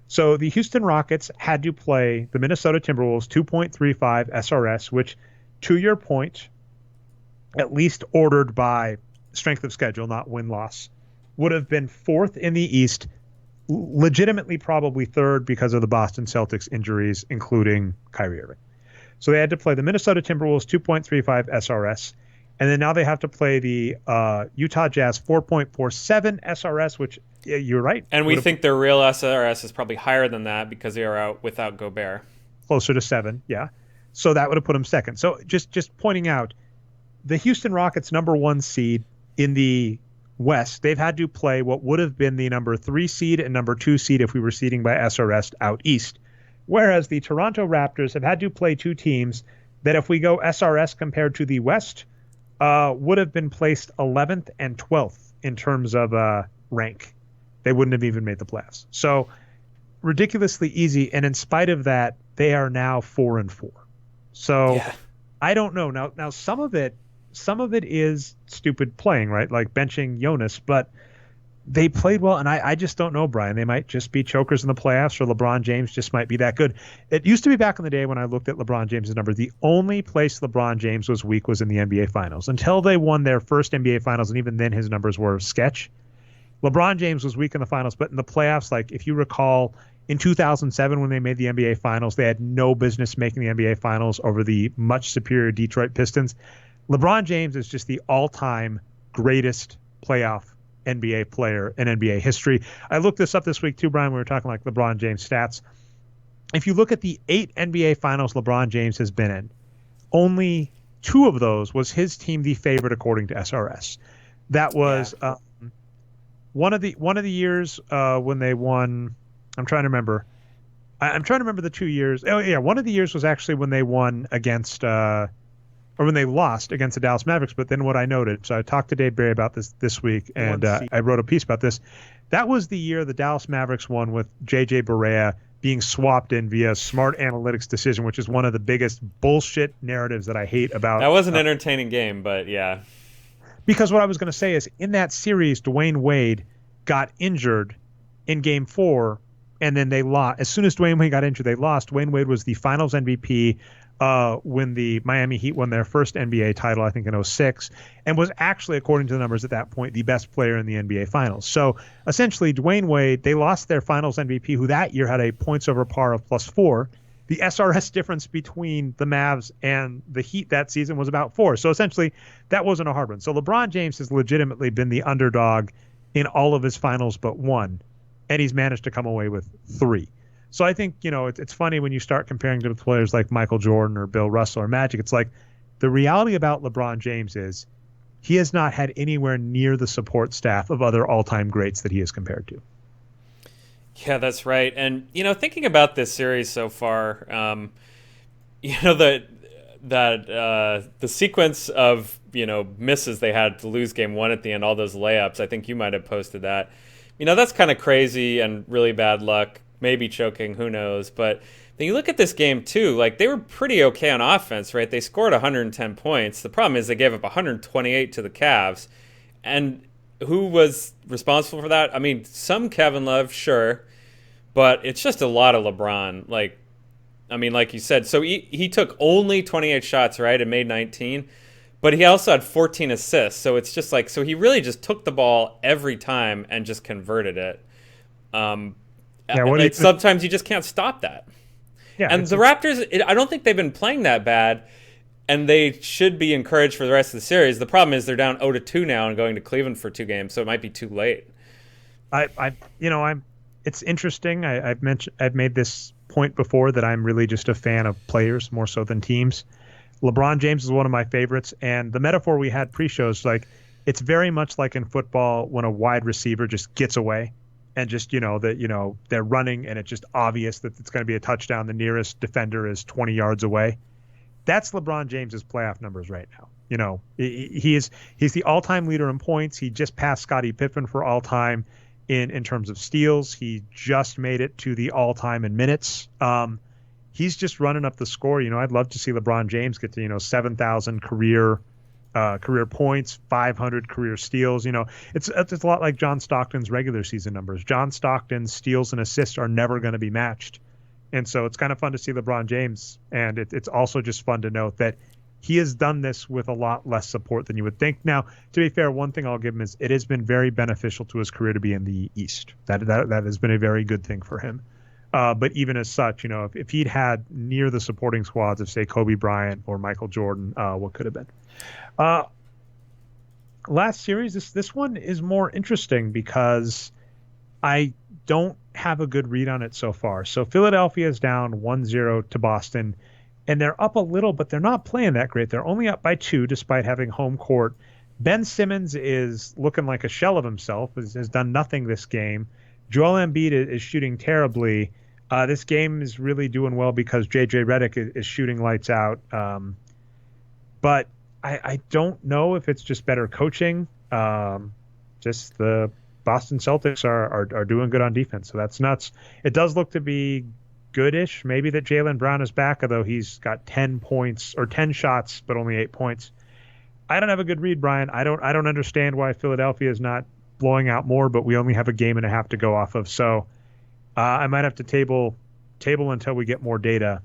So the Houston Rockets had to play the Minnesota Timberwolves, 2.35 SRS, which, to your point, at least ordered by strength of schedule, not win-loss, would have been 4th in the East, legitimately probably 3rd because of the Boston Celtics injuries, including Kyrie Irving. So they had to play the Minnesota Timberwolves, 2.35 SRS. And then now they have to play the Utah Jazz 4.47 SRS, which you're right. And we think their real SRS is probably higher than that because they are out without Gobert. Closer to 7, yeah. So that would have put them second. So just pointing out, the Houston Rockets number 1 seed in the West, they've had to play what would have been the number 3 seed and number 2 seed if we were seeding by SRS out East. Whereas the Toronto Raptors have had to play 2 teams that, if we go SRS compared to the West, would have been placed 11th and 12th in terms of rank. They wouldn't have even made the playoffs. So ridiculously easy. And in spite of that, they are now 4-4. So yeah. I don't know. Now some of it is stupid playing, right? Like benching Jonas, but they played well, and I just don't know, Brian. They might just be chokers in the playoffs, or LeBron James just might be that good. It used to be back in the day when I looked at LeBron James' numbers, the only place LeBron James was weak was in the NBA Finals. Until they won their first NBA Finals, and even then his numbers were sketch. LeBron James was weak in the finals, but in the playoffs, like if you recall, in 2007 when they made the NBA Finals, they had no business making the NBA Finals over the much superior Detroit Pistons. LeBron James is just the all-time greatest playoff NBA player in NBA history. I looked this up this week too, Brian. We were talking like LeBron James stats. If you look at the 8 NBA Finals LeBron James has been in, only 2 of those was his team the favorite according to SRS. That was one of the years when they won. I'm trying to remember. I'm trying to remember the 2 years. Oh yeah, one of the years was actually when they won against. Or when they lost against the Dallas Mavericks. But then what I noted, so I talked to Dave Barry about this week, and I wrote a piece about this. That was the year the Dallas Mavericks won with J.J. Barea being swapped in via smart analytics decision, which is one of the biggest bullshit narratives that I hate about. That was an entertaining game, but yeah. Because what I was going to say is, in that series, Dwayne Wade got injured in Game 4 and then they lost. As soon as Dwayne Wade got injured, they lost. Dwayne Wade was the Finals MVP when the Miami Heat won their first NBA title, I think in 2006, and was actually, according to the numbers at that point, the best player in the NBA Finals. So essentially, Dwayne Wade, they lost their Finals MVP, who that year had a points over par of +4. The SRS difference between the Mavs and the Heat that season was about 4. So essentially, that wasn't a hard one. So LeBron James has legitimately been the underdog in all of his finals but one, and he's managed to come away with 3. So I think, it's funny when you start comparing to players like Michael Jordan or Bill Russell or Magic. It's like the reality about LeBron James is he has not had anywhere near the support staff of other all-time greats that he is compared to. Yeah, that's right. And, thinking about this series so far, the sequence of, misses they had to lose game 1 at the end, all those layups, I think you might have posted that. That's kind of crazy and really bad luck. Maybe choking, who knows? But then you look at this game too, like they were pretty okay on offense, right? They scored 110 points. The problem is they gave up 128 to the Cavs. And who was responsible for that? I mean, some Kevin Love, sure, but it's just a lot of LeBron. Like you said, so he took only 28 shots, right, and made 19, but he also had 14 assists. So it's just like, so he really just took the ball every time and just converted it. Sometimes you just can't stop that. Yeah, and the Raptors, I don't think they've been playing that bad, and they should be encouraged for the rest of the series. The problem is they're down 0-2 now and going to Cleveland for 2 games, so it might be too late. It's interesting. I've made this point before that I'm really just a fan of players more so than teams. LeBron James is one of my favorites, and the metaphor we had pre-shows, like it's very much like in football when a wide receiver just gets away. And just, they're running and it's just obvious that it's going to be a touchdown. The nearest defender is 20 yards away. That's LeBron James's playoff numbers right now. He's the all-time leader in points. He just passed Scottie Pippen for all-time in terms of steals. He just made it to the all-time in minutes. He's just running up the score. I'd love to see LeBron James get to, 7,000 career points, 500 career steals. It's a lot like John Stockton's regular season numbers. John Stockton's steals and assists are never going to be matched. And so it's kind of fun to see LeBron James. And it's also just fun to note that he has done this with a lot less support than you would think. Now, to be fair, one thing I'll give him is it has been very beneficial to his career to be in the East. That has been a very good thing for him. But even as such, if he'd had near the supporting squads of, say, Kobe Bryant or Michael Jordan, what could have been? Last series, this one is more interesting because I don't have a good read on it so far. So Philadelphia is down 1-0 to Boston, and they're up a little, but they're not playing that great. They're only up by 2 despite having home court. Ben Simmons is looking like a shell of himself, has done nothing this game. Joel Embiid is shooting terribly. This game is really doing well because J.J. Redick is shooting lights out. But I don't know if it's just better coaching. Just the Boston Celtics are doing good on defense, so that's nuts. It does look to be goodish. Maybe that Jaylen Brown is back, although he's got 10 points or 10 shots, but only 8 points. I don't have a good read, Brian. I don't understand why Philadelphia is not blowing out more, but we only have a game and a half to go off of. So I might have to table until we get more data.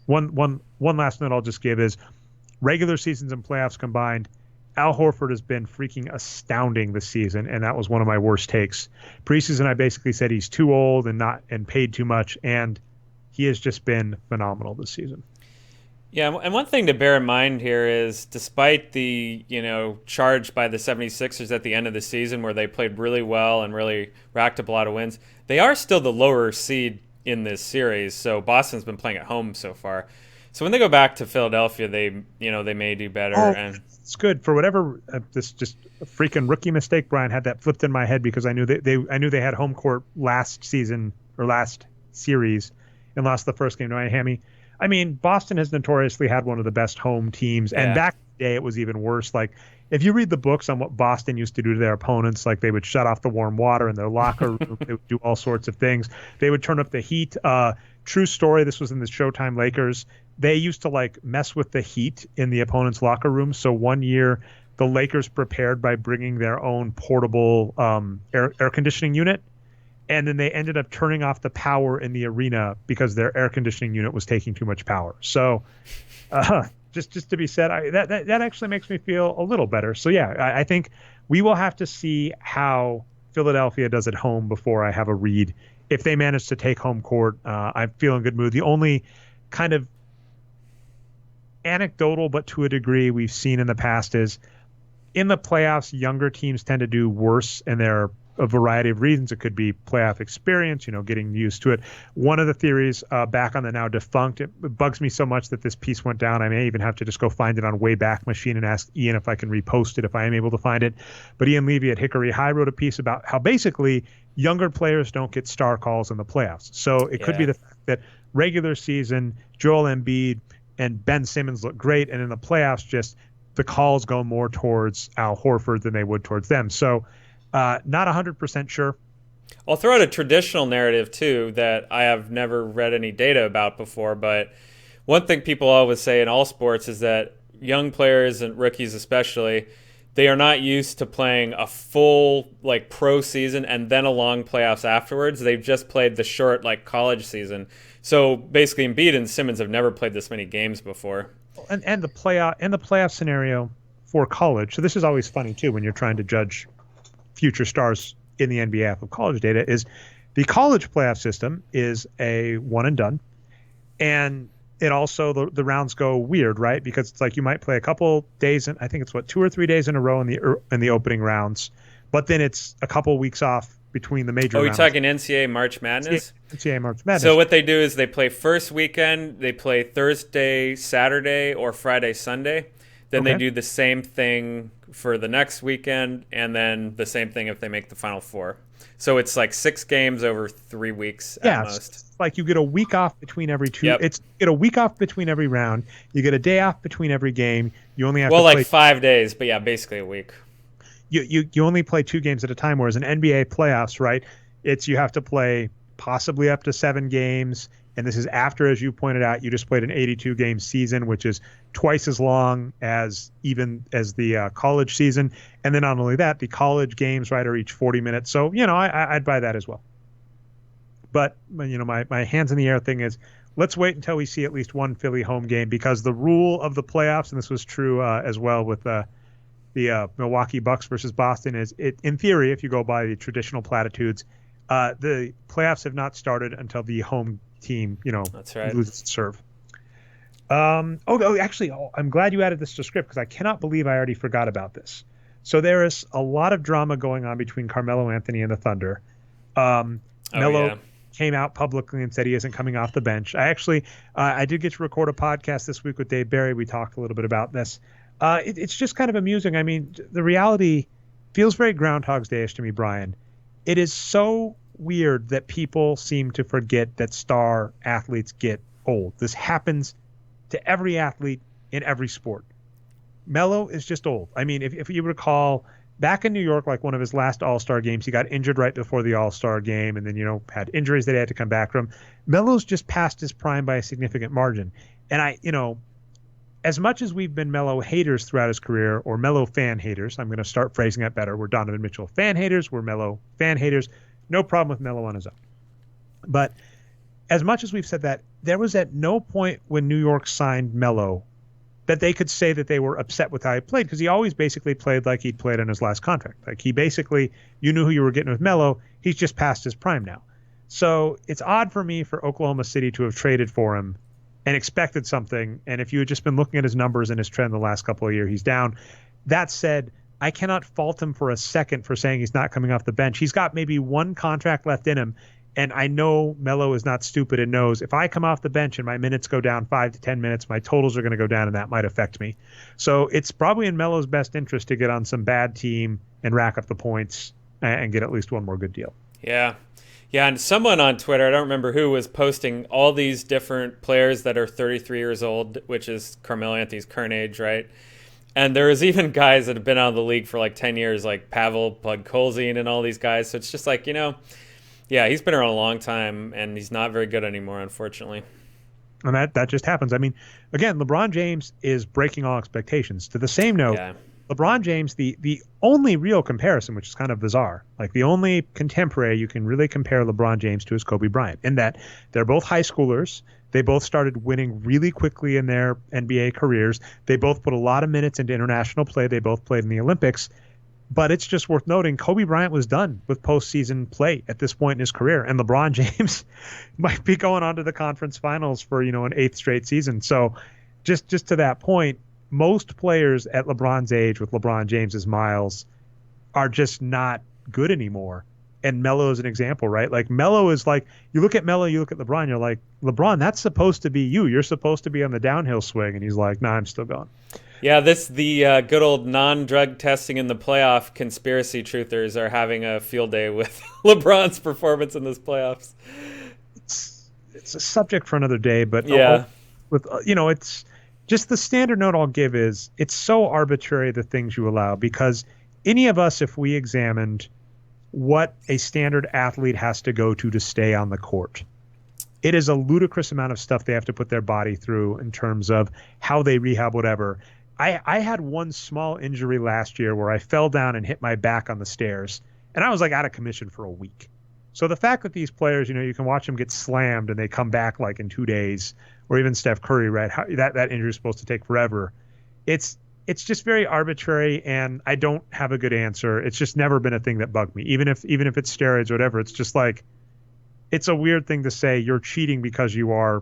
One last note I'll just give is regular seasons and playoffs combined, Al Horford has been freaking astounding this season, and that was one of my worst takes. Preseason, I basically said he's too old and paid too much, and he has just been phenomenal this season. Yeah, and one thing to bear in mind here is despite the, charge by the 76ers at the end of the season where they played really well and really racked up a lot of wins, they are still the lower seed in this series. So Boston's been playing at home so far. So when they go back to Philadelphia, they may do better. And it's good for whatever this just a freaking rookie mistake. Brian had that flipped in my head because I knew they had home court last season or last series and lost the first game to Miami. I mean, Boston has notoriously had one of the best home teams, and back in the day it was even worse. Like, if you read the books on what Boston used to do to their opponents, like they would shut off the warm water in their locker room, they would do all sorts of things. They would turn up the heat. True story, this was in the Showtime Lakers. They used to mess with the heat in the opponent's locker room. So one year, the Lakers prepared by bringing their own portable air conditioning unit. and then they ended up turning off the power in the arena because their air conditioning unit was taking too much power. So just to be said, that actually makes me feel a little better. So yeah, I think we will have to see how Philadelphia does at home before I have a read. If they manage to take home court, I'm feeling good mood. The only kind of anecdotal, but to a degree we've seen in the past, is in the playoffs, younger teams tend to do worse, and there are a variety of reasons. It could be playoff experience, getting used to it. One of the theories back on the now defunct, it bugs me so much that this piece went down, I may even have to just go find it on Wayback Machine and ask Ian if I can repost it if I am able to find it. But Ian Levy at Hickory High wrote a piece about how basically younger players don't get star calls in the playoffs. So it could be the fact that regular season, Joel Embiid and Ben Simmons look great, and in the playoffs, just the calls go more towards Al Horford than they would towards them. So not 100% sure. I'll throw out a traditional narrative, too, that I have never read any data about before. But one thing people always say in all sports is that young players and rookies especially, they are not used to playing a full pro season and then a long playoffs afterwards. They've just played the short college season. So basically Embiid and Simmons have never played this many games before. And the playoff scenario for college. So this is always funny, too, when you're trying to judge future stars in the NBA off of college data, is the college playoff system is a one and done. And it also, the rounds go weird, right? Because it's you might play a couple days, and I think it's 2 or 3 days in a row in the opening rounds, but then it's a couple weeks off between the major rounds. Are we talking NCAA March Madness? NCAA March Madness. So what they do is they play first weekend, they play Thursday, Saturday, or Friday, Sunday. Then they do the same thing for the next weekend, and then the same thing if they make the Final Four. So it's 6 games over 3 weeks at most. It's you get a week off between every two. Yep. You get a week off between every round. You get a day off between every game. You only have to play 5 days, but yeah, basically a week. You only play 2 games at a time, whereas in NBA playoffs, right, you have to play possibly up to 7 games. And this is after, as you pointed out, you just played an 82-game season, which is twice as long as the college season. And then not only that, the college games, right, are each 40 minutes. So, I'd buy that as well. But, my hands in the air thing is, let's wait until we see at least one Philly home game, because the rule of the playoffs, and this was true as well with the Milwaukee Bucks versus Boston, is in theory, if you go by the traditional platitudes, the playoffs have not started until the home team, that's right, loses serve. Actually, I'm glad you added this to script, because I cannot believe I already forgot about this. So there is a lot of drama going on between Carmelo Anthony and the Thunder. Melo came out publicly and said he isn't coming off the bench. I did get to record a podcast this week with Dave Barry. We talked a little bit about this. It's just kind of amusing. I mean, the reality feels very Groundhog's Day-ish to me, Brian. It is so weird that people seem to forget that star athletes get old. This happens to every athlete in every sport. Melo is just old. I mean, if you recall, back in New York, one of his last All-Star games, he got injured right before the All-Star game, and then, had injuries that he had to come back from. Melo's just past his prime by a significant margin. And as much as we've been Melo haters throughout his career, or Melo fan haters, I'm going to start phrasing that better. We're Donovan Mitchell fan haters. We're Melo fan haters. No problem with Melo on his own. But as much as we've said that, there was at no point when New York signed Melo that they could say that they were upset with how he played, because he always basically played like he'd played on his last contract. He basically, you knew who you were getting with Melo. He's just past his prime now. So it's odd for me for Oklahoma City to have traded for him and expected something. And if you had just been looking at his numbers and his trend the last couple of years, he's down. That said, I cannot fault him for a second for saying he's not coming off the bench. He's got maybe one contract left in him. And I know Melo is not stupid and knows if I come off the bench and my minutes go down 5 to 10 minutes, my totals are going to go down, and that might affect me. So it's probably in Melo's best interest to get on some bad team and rack up the points and get at least one more good deal. Yeah. Yeah, and someone on Twitter, I don't remember who, was posting all these different players that are 33 years old, which is Carmelo Anthony's current age, right? And there is even guys that have been out of the league for 10 years, like Pavel Podkolzin and all these guys. So it's just yeah, he's been around a long time, and he's not very good anymore, unfortunately. And that just happens. I mean, again, LeBron James is breaking all expectations. To the same note, LeBron James, the only real comparison, which is kind of bizarre, like the only contemporary you can really compare LeBron James to is Kobe Bryant, in that they're both high schoolers. They both started winning really quickly in their NBA careers. They both put a lot of minutes into international play. They both played in the Olympics. But it's just worth noting, Kobe Bryant was done with postseason play at this point in his career, and LeBron James might be going on to the conference finals for, an 8th straight season. So just to that point, most players at LeBron's age with LeBron James's miles are just not good anymore. And Melo is an example, right? Like Melo is like, you look at Melo, you look at LeBron, you're like, LeBron, that's supposed to be you. You're supposed to be on the downhill swing. And he's like, nah, I'm still going. Yeah, the good old non-drug testing in the playoff conspiracy truthers are having a field day with LeBron's performance in this playoffs. It's a subject for another day, but yeah, it's just the standard note I'll give is it's so arbitrary the things you allow, because any of us, if we examined what a standard athlete has to go to stay on the court, it is a ludicrous amount of stuff they have to put their body through in terms of how they rehab, whatever. I had one small injury last year where I fell down and hit my back on the stairs, and I was like out of commission for a week. So the fact that these players, you can watch them get slammed and they come back like in 2 days, or even Steph Curry, right? That injury is supposed to take forever. It's just very arbitrary, and I don't have a good answer. It's just never been a thing that bugged me, even if it's steroids or whatever. It's just like, it's a weird thing to say you're cheating because you're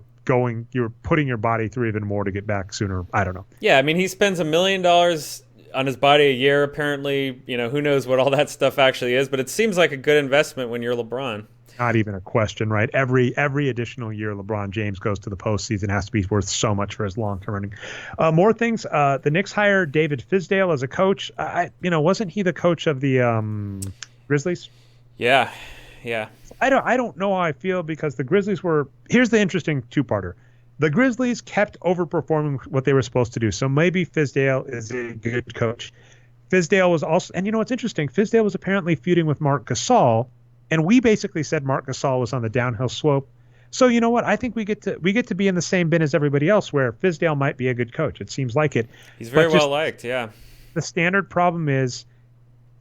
putting your body through even more to get back sooner. I don't know. Yeah, I mean, he spends $1 million on his body a year, apparently. Who knows what all that stuff actually is, but it seems like a good investment when you're LeBron. Not even a question, right? Every additional year LeBron James goes to the postseason has to be worth so much for his long-term earning. More things. The Knicks hired David Fizdale as a coach. Wasn't he the coach of the Grizzlies? Yeah. I don't know how I feel, because the Grizzlies here's the interesting two-parter. The Grizzlies kept overperforming what they were supposed to do. So maybe Fizdale is a good coach. Fizdale was also, and what's interesting, Fizdale was apparently feuding with Marc Gasol, and we basically said Marc Gasol was on the downhill slope. So you know what? I think we get to be in the same bin as everybody else, where Fizdale might be a good coach. It seems like it. He's very well liked, yeah. The standard problem is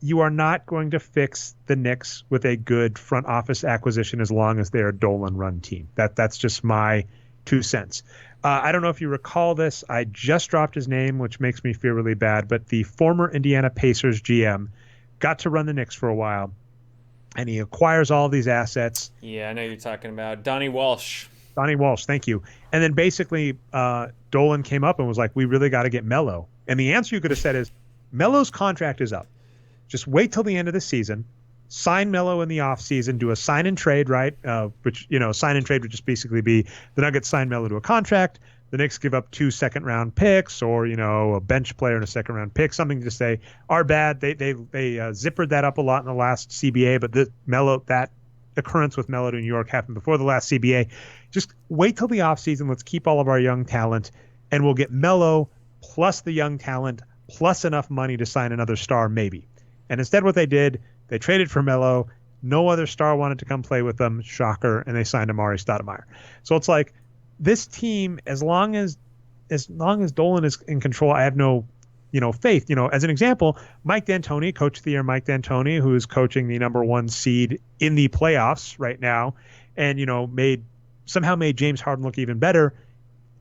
you are not going to fix the Knicks with a good front office acquisition as long as they're a Dolan-run team. That's just my 2 cents. I don't know if you recall this. I just dropped his name, which makes me feel really bad, but the former Indiana Pacers GM got to run the Knicks for a while, and he acquires all these assets. Yeah, I know you're talking about Donnie Walsh. Donnie Walsh, thank you. And then basically Dolan came up and was like, we really got to get Melo. And the answer you could have said is, Melo's contract is up. Just wait till the end of the season, sign Melo in the offseason, do a sign and trade, right? Which, sign and trade would just basically be the Nuggets sign Melo to a contract. The Knicks give up 2 second-round picks, or, a bench player and a second-round pick, something to say, our bad. They zippered that up a lot in the last CBA, but that occurrence with Melo to New York happened before the last CBA. Just wait till the offseason. Let's keep all of our young talent, and we'll get Melo plus the young talent plus enough money to sign another star, maybe. And instead what they did, they traded for Melo. No other star wanted to come play with them. Shocker. And they signed Amari Stoudemire. So it's like, this team, as long as Dolan is in control, I have no, faith. As an example, Mike D'Antoni, coach of the year, Mike D'Antoni, who is coaching the number 1 seed in the playoffs right now, and, somehow made James Harden look even better.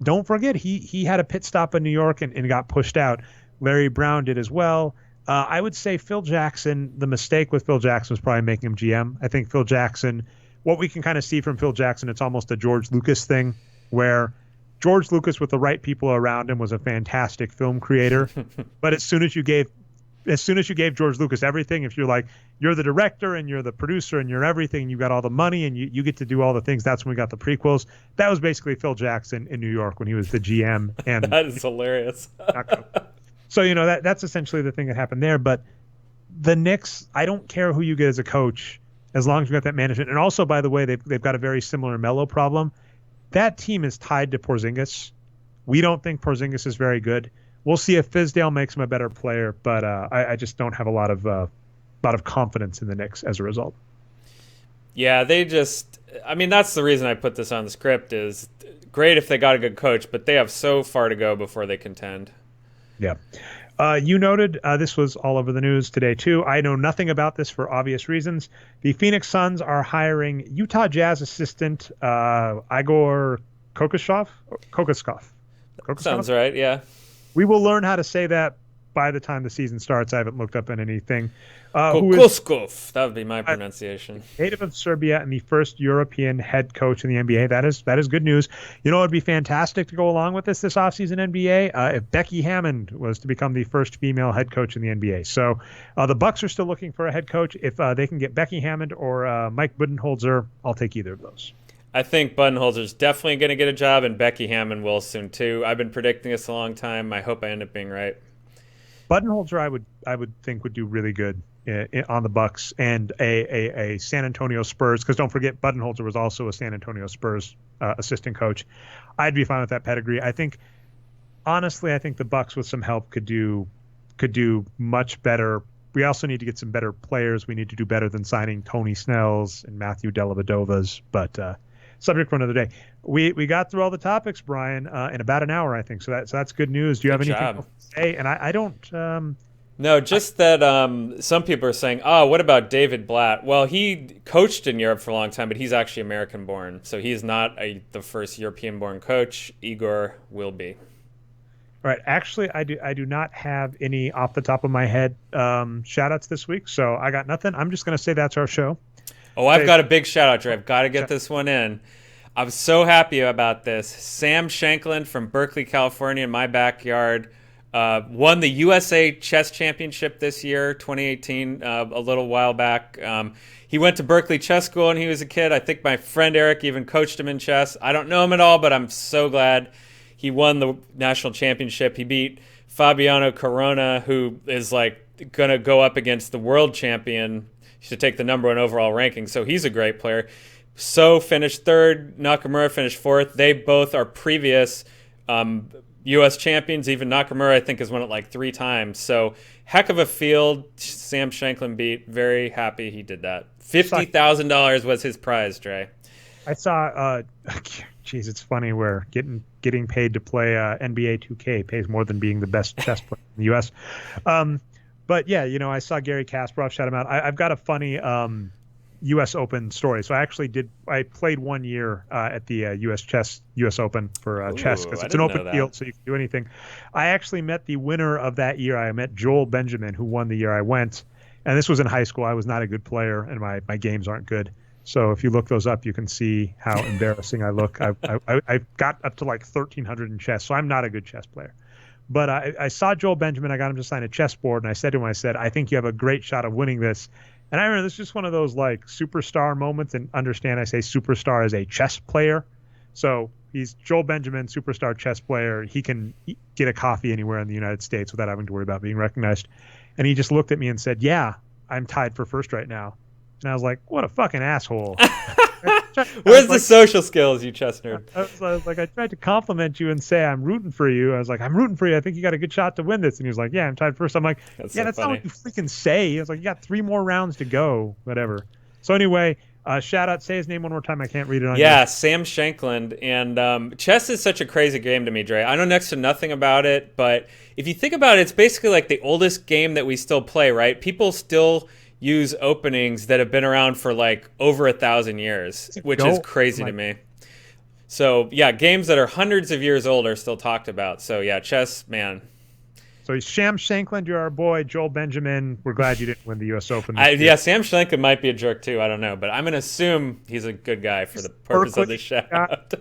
Don't forget, he had a pit stop in New York and got pushed out. Larry Brown did as well. I would say Phil Jackson, the mistake with Phil Jackson was probably making him GM. I think Phil Jackson, what we can kind of see from Phil Jackson, it's almost a George Lucas thing, where George Lucas with the right people around him was a fantastic film creator. But as soon as you gave George Lucas everything, if you're the director and you're the producer and you're everything, you got all the money and you get to do all the things, that's when we got the prequels. That was basically Phil Jackson in New York when he was the GM. And that is hilarious. So, that's essentially the thing that happened there. But the Knicks, I don't care who you get as a coach, as long as you got that management. And also, by the way, they've got a very similar Melo problem. That team is tied to Porzingis. We don't think Porzingis is very good. We'll see if Fizdale makes him a better player, but I just don't have a lot of confidence in the Knicks as a result. Yeah, that's the reason I put this on the script, is great if they got a good coach, but they have so far to go before they contend. Yeah. You noted this was all over the news today too. I know nothing about this for obvious reasons. The Phoenix Suns are hiring Utah Jazz assistant Igor Kokoskov. Kokoskov. Sounds right. Yeah. We will learn how to say that by the time the season starts. I haven't looked up in anything. Kokoskov. That would be my pronunciation. Native of Serbia and the first European head coach in the NBA. That is good news. You know, it would be fantastic to go along with this offseason NBA if Becky Hammond was to become the first female head coach in the NBA. So the Bucks are still looking for a head coach. If they can get Becky Hammond or Mike Budenholzer, I'll take either of those. I think Budenholzer's definitely going to get a job, and Becky Hammond will soon too. I've been predicting this a long time. I hope I end up being right. Budenholzer, I would think would do really good on the Bucks and a San Antonio Spurs, because don't forget Budenholzer was also a San Antonio Spurs assistant coach. I'd be fine with that pedigree. I think the Bucks with some help could do much better. We also need to get some better players. We need to do better than signing Tony Snells and Matthew Dellavedovas, but subject for another day. We got through all the topics, Brian, in about an hour, I think. So that's good news. Do you have anything else to say? And I don't. No, just that some people are saying, what about David Blatt? Well, he coached in Europe for a long time, but he's actually American-born. So he's not the first European-born coach. Igor will be. All right. Actually, I do not have any off the top of my head shout-outs this week, so I got nothing. I'm just going to say that's our show. Oh, I've got a big shout-out, Dre. I've got to get this one in. I'm so happy about this. Sam Shanklin from Berkeley, California, in my backyard, won the USA Chess Championship this year, 2018, a little while back. He went to Berkeley Chess School when he was a kid. I think my friend Eric even coached him in chess. I don't know him at all, but I'm so glad he won the national championship. He beat Fabiano Corona, who is like going to go up against the world champion to take the number 1 overall ranking. So he's a great player. So finished third. Nakamura finished fourth. They both are previous U.S. champions. Even Nakamura, I think, has won it like 3 times. So heck of a field. Sam Shanklin beat. Very happy he did that. $50,000 was his prize, Dre. I saw. Geez, it's funny where getting paid to play NBA 2K pays more than being the best chess player in the U.S. But yeah, I saw Gary Kasparov shout him out. I've got a funny U.S. Open story. So I played 1 year at the U.S. Open for chess, because it's an open field, so you can do anything. I actually met the winner of that year. I met Joel Benjamin, who won the year I went. And this was in high school. I was not a good player, and my games aren't good. So if you look those up, you can see how embarrassing I look. I got up to like 1,300 in chess, so I'm not a good chess player. But I saw Joel Benjamin. I got him to sign a chessboard, and I said to him, I think you have a great shot of winning this. And I remember this is just one of those like superstar moments, and understand I say superstar as a chess player. So he's Joel Benjamin, superstar chess player. He can get a coffee anywhere in the United States without having to worry about being recognized. And he just looked at me and said, "Yeah, I'm tied for first right now." And I was like, what a fucking asshole. Where's the social skills, you chess nerd? I was like, I tried to compliment you and say I'm rooting for you. I was like, I'm rooting for you. I think you got a good shot to win this. And he was like, yeah, I'm tied first. I'm like, that's not what you freaking say. I was like, you got 3 more rounds to go, whatever. So anyway, shout out, say his name one more time. I can't read it on here. Sam Shanklin. And chess is such a crazy game to me, Dre. I know next to nothing about it, but if you think about it, it's basically like the oldest game that we still play, right? People still use openings that have been around for like over 1,000 years, which is crazy to me. So yeah, games that are hundreds of years old are still talked about. So yeah, chess, man. So Sam Shanklin, you're our boy. Joel Benjamin, we're glad you didn't win the U.S. Open. Yeah, Sam Shanklin might be a jerk too. I don't know, but I'm going to assume he's a good guy for the purpose of this shout out.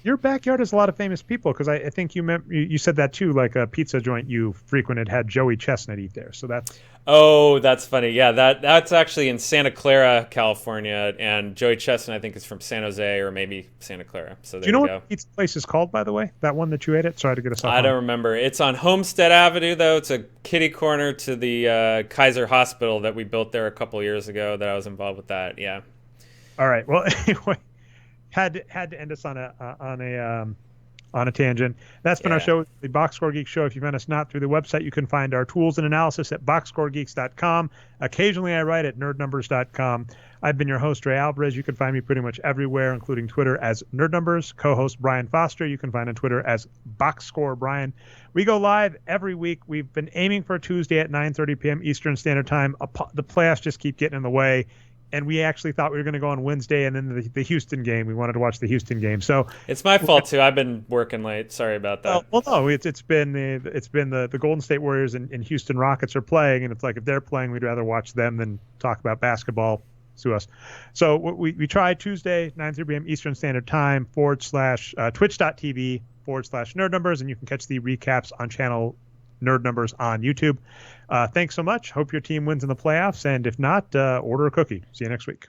Your backyard has a lot of famous people, because I think you said that too. Like a pizza joint you frequented had Joey Chestnut eat there. So that's. Oh, that's funny. Yeah, that's actually in Santa Clara, California, and Joey Chestnut, I think, is from San Jose or maybe Santa Clara. So there you go. Do you know what pizza place is called, by the way? That one that you ate at? Sorry to get us off. I don't remember. It's on Homestead Avenue, though. It's a kitty corner to the Kaiser Hospital that we built there a couple years ago. That I was involved with that. Yeah. All right. Well, anyway, had to end us on a on a tangent. That's been our Yeah. show, the Boxscore Geeks show. If you find us not through the website, you can find our tools and analysis at boxscoregeeks.com. Occasionally I write at nerdnumbers.com. I've been your host, Ray Alvarez. You can find me pretty much everywhere, including Twitter as Nerd Numbers. Co-host Brian Foster, you can find on Twitter as Boxscore Brian. We go live every week. We've been aiming for Tuesday at 9:30 p.m. Eastern Standard Time. The playoffs just keep getting in the way. And we actually thought we were going to go on Wednesday, and then the Houston game. We wanted to watch the Houston game. So it's my fault too. I've been working late. Sorry about that. Well, no, it's been the Golden State Warriors and Houston Rockets are playing, and it's like if they're playing, we'd rather watch them than talk about basketball. Sue us. So we tried Tuesday, 9:30 p.m. Eastern Standard Time / twitch.tv/nerd numbers, and you can catch the recaps on channel Nerd Numbers on YouTube. Thanks so much. Hope your team wins in the playoffs, and if not, order a cookie. See you next week.